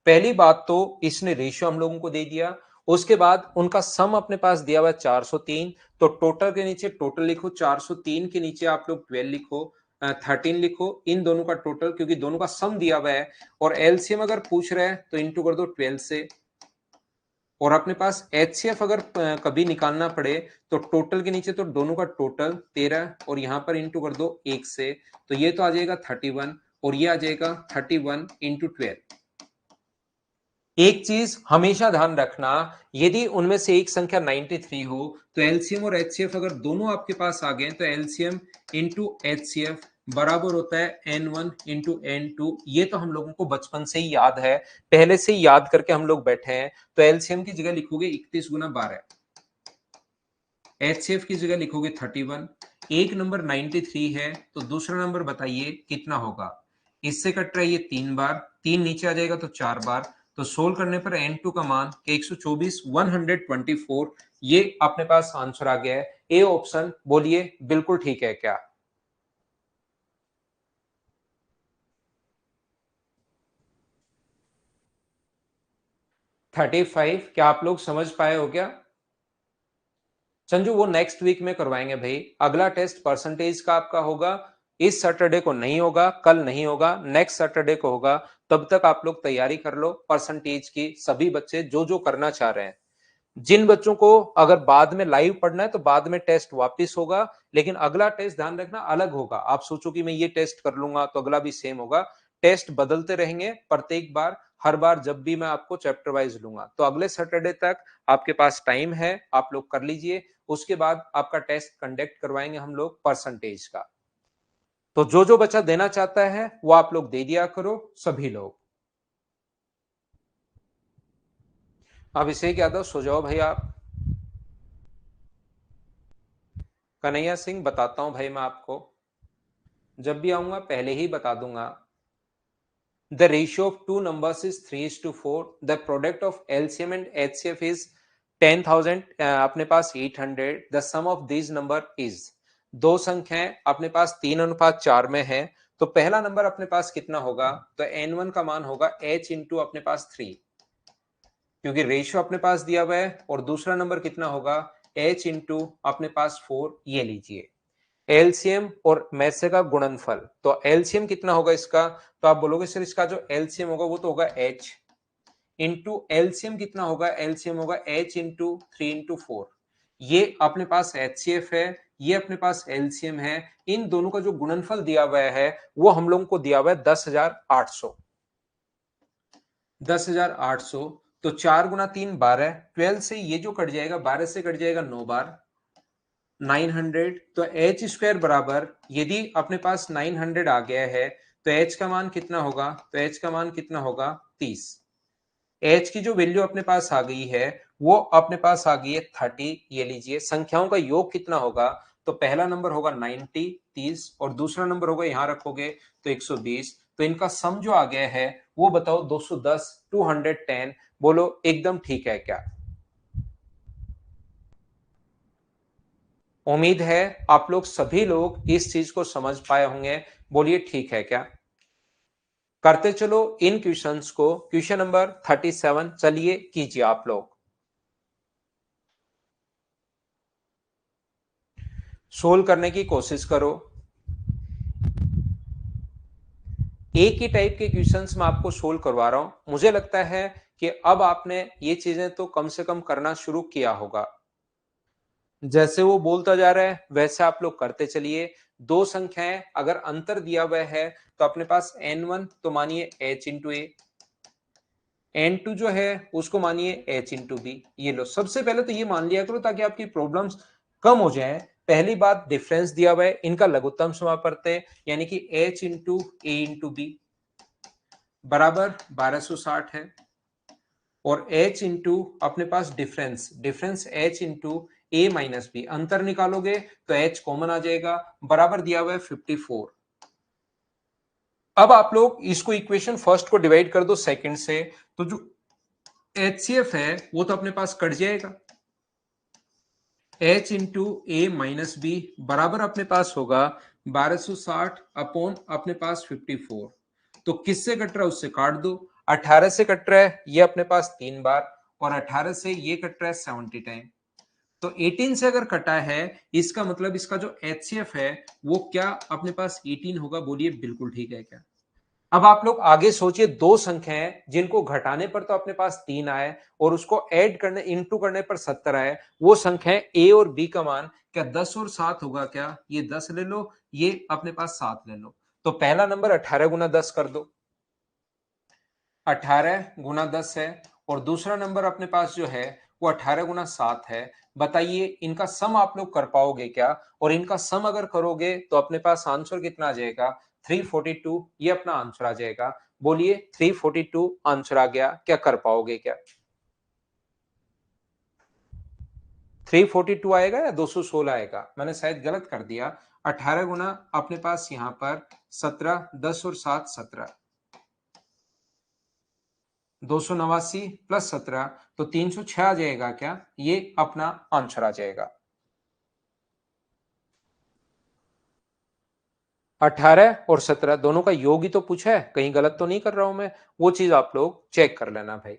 पहली बात तो इसने रेशियो हम लोगों को दे दिया। उसके बाद उनका सम अपने पास दिया हुआ है 403, तो टोटल के नीचे टोटल लिखो, 403 के नीचे आप लोग 12 लिखो, 13 लिखो, इन दोनों का टोटल, क्योंकि दोनों का सम दिया हुआ है। और एलसीएम अगर पूछ रहे हैं तो इंटू कर दो 12 से। और अपने पास एचसीएफ अगर कभी निकालना पड़े तो टोटल के नीचे तो दोनों का टोटल 13 और यहां पर इंटू कर दो 1 से, तो ये तो आ जाएगा 31 और ये आ जाएगा 31 इंटू 12। एक चीज हमेशा ध्यान रखना, यदि उनमें से एक संख्या 93 हो तो एलसीएम और एचसीएफ अगर दोनों आपके पास आ गए तो एलसीएम इंटू एचसीएफ बराबर होता है n1 इंटू n2। ये तो हम लोगों को बचपन से ही याद है, पहले से ही याद करके हम लोग बैठे हैं। तो एलसीएम की जगह लिखोगे 31 गुना 12, एचसीएफ की जगह लिखोगे 31। एक नंबर 93 है तो दूसरा नंबर बताइए कितना होगा? इससे कट रहा है ये 3 बार, 3 नीचे आ जाएगा तो 4 बार, तो सोल्व करने पर n2 का मान 124 124, ये अपने पास आंसर आ गया है। ए ऑप्शन बोलिए बिल्कुल ठीक है क्या? 35 क्या आप लोग समझ पाए हो क्या? संजू वो नेक्स्ट वीक में करवाएंगे भाई, अगला टेस्ट परसेंटेज का आपका होगा। इस सैटरडे को नहीं होगा, कल नहीं होगा, नेक्स्ट सैटरडे को होगा। तब तक आप लोग तैयारी कर लो परसेंटेज की, सभी बच्चे जो जो करना चाह रहे हैं। जिन बच्चों को अगर बाद में लाइव पढ़ना है तो बाद में टेस्ट वापस होगा, लेकिन अगला टेस्ट ध्यान रखना अलग होगा। आप सोचो कि मैं ये टेस्ट कर लूंगा तो अगला भी सेम होगा। टेस्ट बदलते रहेंगे प्रत्येक बार, हर बार जब भी मैं आपको चैप्टर वाइज लूंगा। तो अगले सैटरडे तक आपके पास टाइम है, आप लोग कर लीजिए। उसके बाद आपका टेस्ट कंडक्ट करवाएंगे हम लोग परसेंटेज का। तो जो जो बच्चा देना चाहता है वो आप लोग दे दिया करो सभी लोग। अभिषेक यादव सो जाओ भाई आप। कन्हैया सिंह बताता हूं भाई मैं आपको, जब भी आऊंगा पहले ही बता दूंगा। The ratio of two numbers is 3:4। The product of LCM and HCF is 10,000, अपने पास 800। The sum of this number is, दो संख्याएं अपने पास 3:4 में है, तो पहला नंबर अपने पास कितना होगा? तो n1 का मान होगा h इंटू अपने पास 3, क्योंकि रेशियो अपने पास दिया हुआ है। और दूसरा नंबर कितना होगा? h इंटू अपने पास 4। ये लीजिए एलसीएम और मैसे का गुणनफल, तो एलसीएम कितना होगा इसका? तो आप बोलोगे सर इसका जो एलसीएम होगा वो तो होगा h इंटू एलसीएम कितना होगा? एलसीएम होगा h इंटू 3:4। ये अपने पास एचसीएफ है, ये अपने पास एलसीएम है। इन दोनों का जो गुणनफल दिया हुआ है वो हम लोगों को दिया हुआ है 10,800। 10,800, तो 4 गुना 3 12, 12 से ये जो कट जाएगा, 12 से कट जाएगा 9 बार, 900। तो एच स्क्वायर बराबर, यदि अपने पास 900 आ गया है तो एच का मान कितना होगा? तो एच का मान कितना होगा? 30। एच की जो वैल्यू अपने पास आ गई है वो अपने पास आ गई है 30। ये लीजिए संख्याओं का योग कितना होगा? तो पहला नंबर होगा 90 30, और दूसरा नंबर होगा यहां रखोगे तो 120। तो इनका सम जो आ गया है वो बताओ 210, 210। बोलो एकदम ठीक है क्या? उम्मीद है आप लोग सभी लोग इस चीज को समझ पाए होंगे। बोलिए ठीक है क्या? करते चलो इन क्वेश्चंस को। क्वेश्चन नंबर 37 चलिए कीजिए आप लोग। सोल्व करने की कोशिश करो। एक ही टाइप के क्वेश्चंस मैं आपको सोल्व करवा रहा हूं। मुझे लगता है कि अब आपने ये चीजें तो कम से कम करना शुरू किया होगा। जैसे वो बोलता जा रहा है वैसे आप लोग करते चलिए। दो संख्याएं अगर अंतर दिया हुआ है तो अपने पास n1 तो मानिए h इंटू ए, n2 जो है उसको मानिए h इंटू बी। ये लो, सबसे पहले तो ये मान लिया करो ताकि आपकी प्रॉब्लम्स कम हो जाए। पहली बात, डिफरेंस दिया हुआ है, इनका लघुत्तम समापवर्त यानी कि h इंटू ए इंटू बी बराबर 1260 है। और h इंटू अपने पास डिफरेंस, डिफरेंस h इंटू ए माइनस बी, अंतर निकालोगे तो h कॉमन आ जाएगा, बराबर दिया हुआ है 54। अब आप लोग इसको इक्वेशन फर्स्ट को डिवाइड कर दो सेकंड से, तो जो HCF है वो तो अपने पास कट जाएगा। h इंटू ए माइनस बी बराबर अपने पास होगा 1260 अपॉन अपने पास 54। तो किससे कट रहा है उससे काट दो। 18 से कट रहा है ये अपने पास 3 बार, और 18 से ये कट रहा है 70 टाइम। तो 18 से अगर कटा है इसका मतलब इसका जो HCF है वो क्या अपने पास 18 होगा। बोलिए बिल्कुल ठीक है क्या? अब आप लोग आगे सोचिए, दो संख्याएं जिनको घटाने पर तो अपने पास 3 आए और उसको ऐड करने इंटू करने पर 70 आए, वो संख्याएं ए और बी का मान क्या 10 और 7 होगा क्या? ये 10 ले लो, ये अपने पास 7 ले लो। तो पहला नंबर 18 गुना 10 कर दो, 18 गुना 10 है। और दूसरा नंबर अपने पास जो है वो 18 गुना 7 है। बताइए इनका सम आप लोग कर पाओगे क्या? और इनका सम अगर करोगे तो अपने पास आंसर कितना आ जाएगा? 342, ये अपना आंसर आ जाएगा। बोलिए 342 आंसर आ गया क्या? कर पाओगे क्या? 342 आएगा या 216 आएगा? मैंने शायद गलत कर दिया। 18 गुना अपने पास यहां पर 17, 10 और 7 17, 289 प्लस 17 तो 306 आ जाएगा क्या? ये अपना आंसर आ जाएगा। 18 और 17 दोनों का योग ही तो पूछा है, कहीं गलत तो नहीं कर रहा हूं मैं? वो चीज आप लोग चेक कर लेना भाई।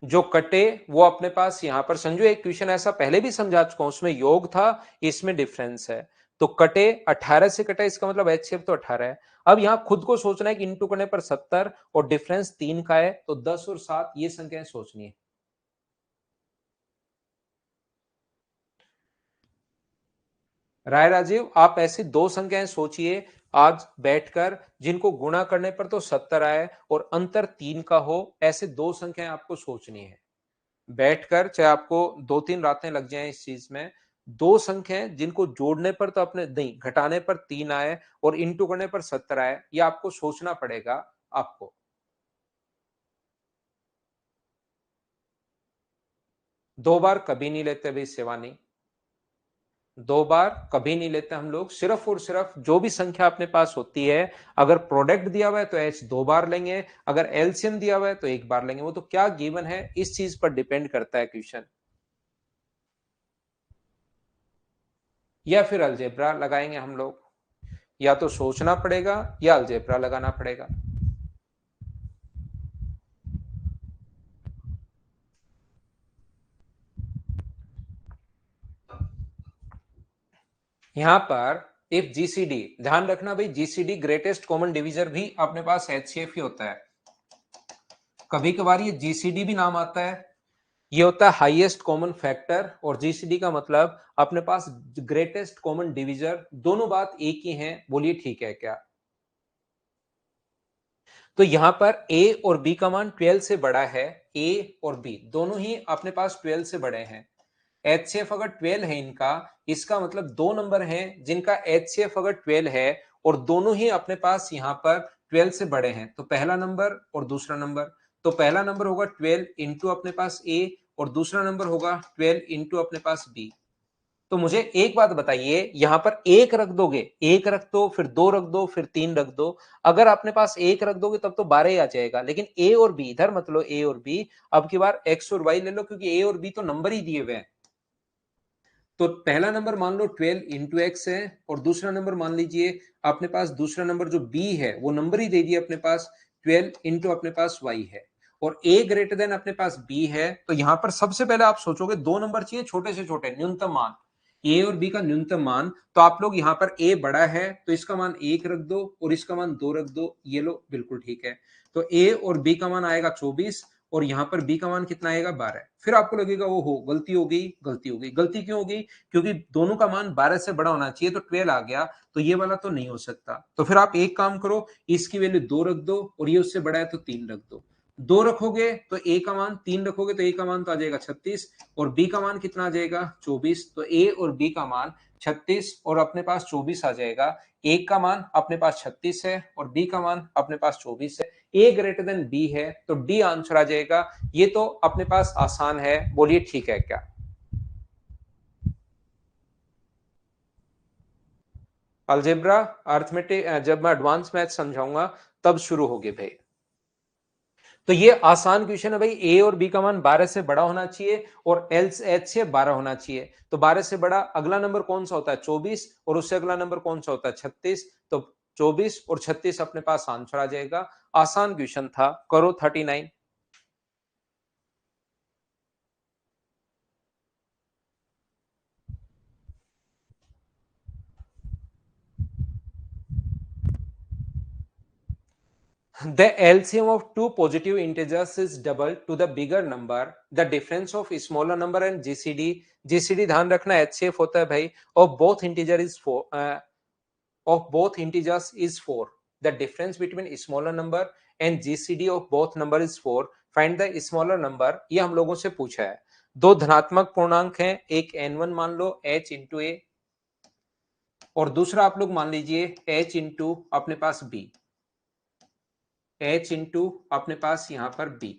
जो कटे वो अपने पास यहां पर, संजू एक क्वेश्चन ऐसा पहले भी समझा चुका हूं, उसमें योग था, इसमें डिफरेंस है। तो कटे 18 से कटे, इसका मतलब HCF तो 18 है। अब यहां खुद को सोचना है कि इंटू करने पर 70 और डिफरेंस 3 का है, तो 10 और 7 ये संख्याएं सोचनी है। राय राजीव, आप ऐसी दो संख्याएं सोचिए आज बैठकर जिनको गुणा करने पर तो 70 आए और अंतर 3 का हो। ऐसे दो संख्याएं आपको सोचनी है बैठकर, चाहे आपको 2-3 रातें लग जाएं इस चीज में। दो संख्याएं जिनको जोड़ने पर तो अपने नहीं, घटाने पर 3 आए और इंटू करने पर 70 आए, ये आपको सोचना पड़ेगा आपको। दो बार कभी नहीं लेते भाई शिवानी, दो बार कभी नहीं लेते हम लोग। सिर्फ और सिर्फ जो भी संख्या अपने पास होती है, अगर प्रोडक्ट दिया हुआ है तो एच दो बार लेंगे, अगर एलसीएम दिया हुआ है तो एक बार लेंगे। वो तो क्या गिवन है इस चीज पर डिपेंड करता है क्वेश्चन। या फिर अलजेब्रा लगाएंगे हम लोग, या तो सोचना पड़ेगा या अलजेब्रा लगाना पड़ेगा। यहां पर इफ जीसीडी, ध्यान रखना भाई, जीसीडी ग्रेटेस्ट कॉमन डिविजर भी अपने पास एचसीएफ ही होता है। कभी कभार ये जीसीडी भी नाम आता है, ये होता है हाईएस्ट कॉमन फैक्टर, और जीसीडी का मतलब अपने पास ग्रेटेस्ट कॉमन डिविजर। दोनों बात एक ही है। बोलिए ठीक है क्या? तो यहां पर ए और बी का मान 12 से बड़ा है। ए और बी दोनों ही अपने पास 12 से बड़े हैं। एचसीएफ अगर 12 है इनका, इसका मतलब दो नंबर हैं जिनका एचसीएफ अगर 12 है और दोनों ही अपने पास यहां पर 12 से बड़े हैं। तो पहला नंबर और दूसरा नंबर, तो पहला नंबर होगा 12 इंटू अपने पास ए, और दूसरा नंबर होगा 12 इंटू अपने पास बी। तो मुझे एक बात बताइए, यहां पर एक रख दोगे, एक रख दो, फिर दो रख दो, फिर तीन रख दो। अगर अपने पास एक रख दोगे तब तो 12 ही आ जाएगा, लेकिन ए और बी इधर मत लो, ए और बी, अब की बार एक्स और वाई ले लो, क्योंकि ए और बी तो नंबर ही दिए हुए हैं। तो पहला नंबर मान लो 12 इंटू एक्स है, और दूसरा नंबर मान लीजिए अपने पास दूसरा नंबर जो बी है वो नंबर ही दे दिया अपने पास 12 इंटू अपने पास वाई है, और ए ग्रेटर देन अपने पास बी है। तो यहां पर सबसे पहले आप सोचोगे दो नंबर चाहिए छोटे से छोटे, न्यूनतम मान, ए और बी का न्यूनतम मान। तो आप लोग यहां पर ए बड़ा है तो इसका मान एक रख दो और इसका मान दो रख दो, ये लो बिल्कुल ठीक है। तो ए और बी का मान आएगा 24, और यहां पर बी का मान कितना आएगा 12। फिर आपको लगेगा वो हो गलती हो गई, गलती हो गई, गलती क्यों हो गई, क्योंकि दोनों का मान 12 से बड़ा होना चाहिए, तो 12 आ गया, तो ये वाला तो नहीं हो सकता। तो फिर आप एक काम करो, इसकी वैल्यू 2 रख दो, और ये उससे बड़ा है तो 3 रख दो। 2 रखोगे तो ए का मान, 3 रखोगे तो ए का मान तो आ जाएगा 36, और बी का मान कितना आ जाएगा 24। तो ए और बी का मान 36 और अपने पास 24 आ जाएगा। एक का मान अपने पास 36 है और बी का मान अपने पास 24 है, ए ग्रेटर देन बी है, तो डी आंसर आ जाएगा। ये तो अपने पास आसान है, बोलिए ठीक है क्या? अलजेब्रा, अर्थमेटिक, जब मैं एडवांस मैथ समझाऊंगा तब शुरू होगी भाई। तो ये आसान क्वेश्चन है भाई, ए और बी का मान 12 से बड़ा होना चाहिए और एल एच से 12 होना चाहिए। तो 12 से बड़ा अगला नंबर कौन सा होता है 24, और उससे अगला नंबर कौन सा होता है 36। तो 24 और 36 अपने पास आंसर आ जाएगा। आसान क्वेश्चन था, करो 39। The LCM of two positive integers is double to the bigger number. The difference of smaller number and GCD. GCD ध्यान रखना HCF होता है भाई. Of both integer is 4. Of both integers is 4. The difference between smaller number and GCD of both number is 4. Find the smaller number. ये हम लोगों से पूछा है. दो धनात्मक पूर्णांक हैं, एक n1 मान लो h इंटू a, और दूसरा आप लोग मान लीजिए h इंटू अपने पास b, h इंटू अपने पास यहां पर b।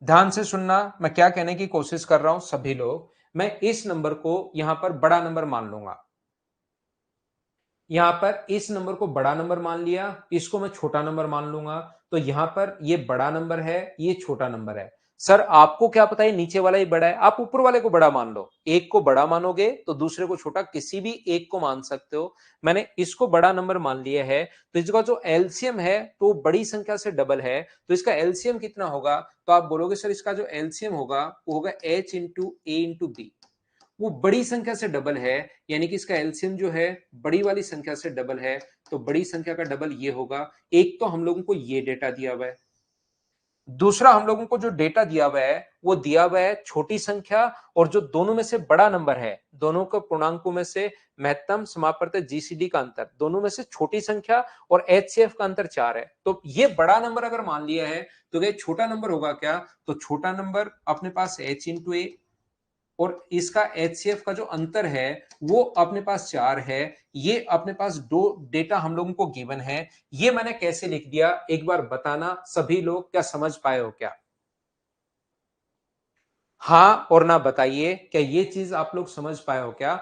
ध्यान से सुनना, मैं क्या कहने की कोशिश कर रहा हूं सभी लोग। मैं इस नंबर को यहां पर बड़ा नंबर मान लूंगा, यहां पर इस नंबर को बड़ा नंबर मान लिया, इसको मैं छोटा नंबर मान लूंगा। तो यहां पर ये बड़ा नंबर है, ये छोटा नंबर है। सर आपको क्या पता है नीचे वाला ही बड़ा है, आप ऊपर वाले को बड़ा मान लो। एक को बड़ा मानोगे तो दूसरे को छोटा, किसी भी एक को मान सकते हो। मैंने इसको बड़ा नंबर मान लिया है, तो इसका जो एलसीएम है तो बड़ी संख्या से डबल है, तो इसका एलसीएम कितना होगा? तो आप बोलोगे सर इसका जो एलसीएम होगा वो होगा एच इंटू ए इंटू बी। वो बड़ी संख्या से डबल है, यानी कि इसका एलसीएम जो है बड़ी वाली संख्या से डबल है, तो बड़ी संख्या का डबल ये होगा। एक तो हम लोगों को ये डेटा दिया हुआ है, दूसरा हम लोगों को जो डेटा दिया हुआ है वो दिया हुआ है छोटी संख्या, और जो दोनों में से बड़ा नंबर है, दोनों के पूर्णांकों में से महत्तम समापवर्त जीसीडी का अंतर, दोनों में से छोटी संख्या और एचसीएफ का अंतर 4 है। तो ये बड़ा नंबर अगर मान लिया है तो ये छोटा नंबर होगा क्या? तो छोटा नंबर अपने पास h इंटू ए, और इसका एचसीएफ का जो अंतर है वो अपने पास 4 है। ये अपने पास दो डेटा हम लोगों को गिवन है। ये मैंने कैसे लिख दिया एक बार बताना सभी लोग, क्या समझ पाए हो क्या? हाँ और ना बताइए, क्या ये चीज आप लोग समझ पाए हो क्या?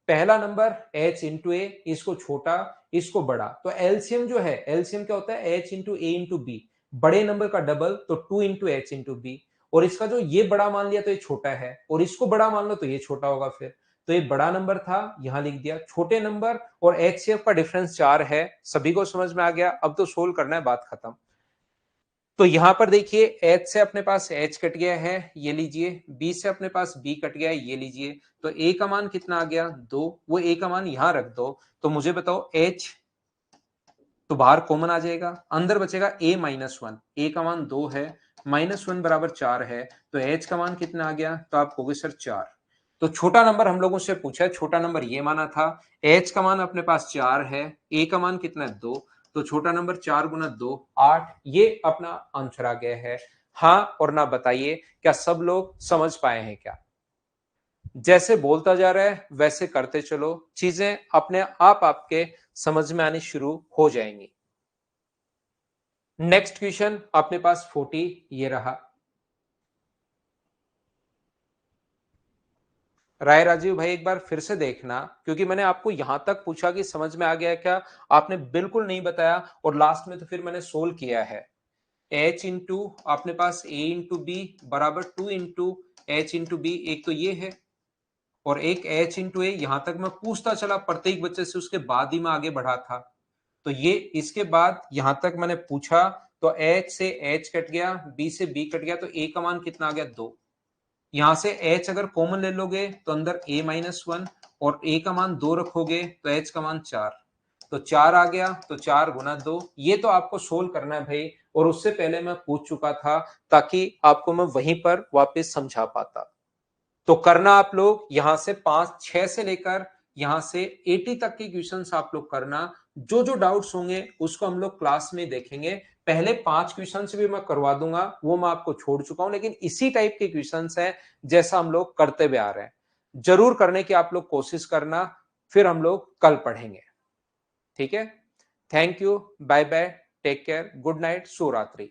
पहला नंबर h इंटू ए, इसको छोटा इसको बड़ा, तो एलसीएम जो है, एलसीएम क्या होता है h इंटू ए इंटू बी, बड़े नंबर का डबल तो 2 इंटू एच इंटू बी। और इसका जो ये बड़ा मान लिया तो ये छोटा है, और इसको बड़ा मान लो तो ये छोटा होगा। फिर तो ये बड़ा नंबर था, यहां लिख दिया। छोटे नंबर और एचसीएफ का डिफरेंस 4 है, सभी को समझ में आ गया? अब तो सोल्व करना है, बात खत्म। तो यहां पर देखिए h से अपने पास h कट गया है, ये लीजिए, b से अपने पास b कट गया है, ये लीजिए। तो a का मान कितना आ गया 2, वो a का मान यहां रख दो। तो मुझे बताओ h, तो बाहर कॉमन आ जाएगा, अंदर बचेगा a माइनस वन, a का मान 2 है, माइनस वन बराबर 4 है, तो h का मान कितना आ गया? तो आप कहोगे सर 4। तो छोटा नंबर हम लोगों से पूछा है, छोटा नंबर ये माना था, h का मान अपने पास 4 है, a का मान कितना है 2, तो छोटा नंबर 4 गुना 2 8, ये अपना आंसर आ गया है। हाँ और ना बताइए, क्या सब लोग समझ पाए हैं क्या? जैसे बोलता जा रहा है वैसे करते चलो, चीजें अपने आप आपके समझ में आनी शुरू हो जाएंगी। नेक्स्ट क्वेश्चन अपने पास 40 ये रहा। राय राजीव भाई एक बार फिर से देखना, क्योंकि मैंने आपको यहां तक पूछा कि समझ में आ गया क्या, आपने बिल्कुल नहीं बताया, और लास्ट में तो फिर मैंने सोल्व किया है। h इंटू आपने पास a इंटू बी बराबर 2 इंटू एच इंटू बी, एक तो ये है, और एक h इंटू ए, यहां तक मैं पूछता चला प्रत्येक बच्चे से, उसके बाद ही मैं आगे बढ़ा था। तो ये इसके बाद यहां तक मैंने पूछा, तो h से h कट गया, b से b कट गया, तो a का मान कितना आ गया 2। यहां से h अगर कॉमन ले लोगे तो अंदर a-1, और a का मान 2 रखोगे तो h का मान 4, तो 4 आ गया, तो 4 गुना 2। ये तो आपको सोल्व करना है भाई, और उससे पहले मैं पूछ चुका था, ताकि आपको मैं वहीं पर वापस समझा पाता। तो करना आप लोग यहां से 5-6 से लेकर यहां से 80 तक के क्वेश्चंस आप लोग करना। जो जो डाउट्स होंगे उसको हम लोग क्लास में देखेंगे। पहले 5 क्वेश्चंस भी मैं करवा दूंगा, वो मैं आपको छोड़ चुका हूं, लेकिन इसी टाइप के क्वेश्चंस हैं जैसा हम लोग करते हुए आ रहे हैं। जरूर करने की आप लोग कोशिश करना, फिर हम लोग कल पढ़ेंगे। ठीक है, thank you, bye bye, take care, good night, शुभ रात्रि।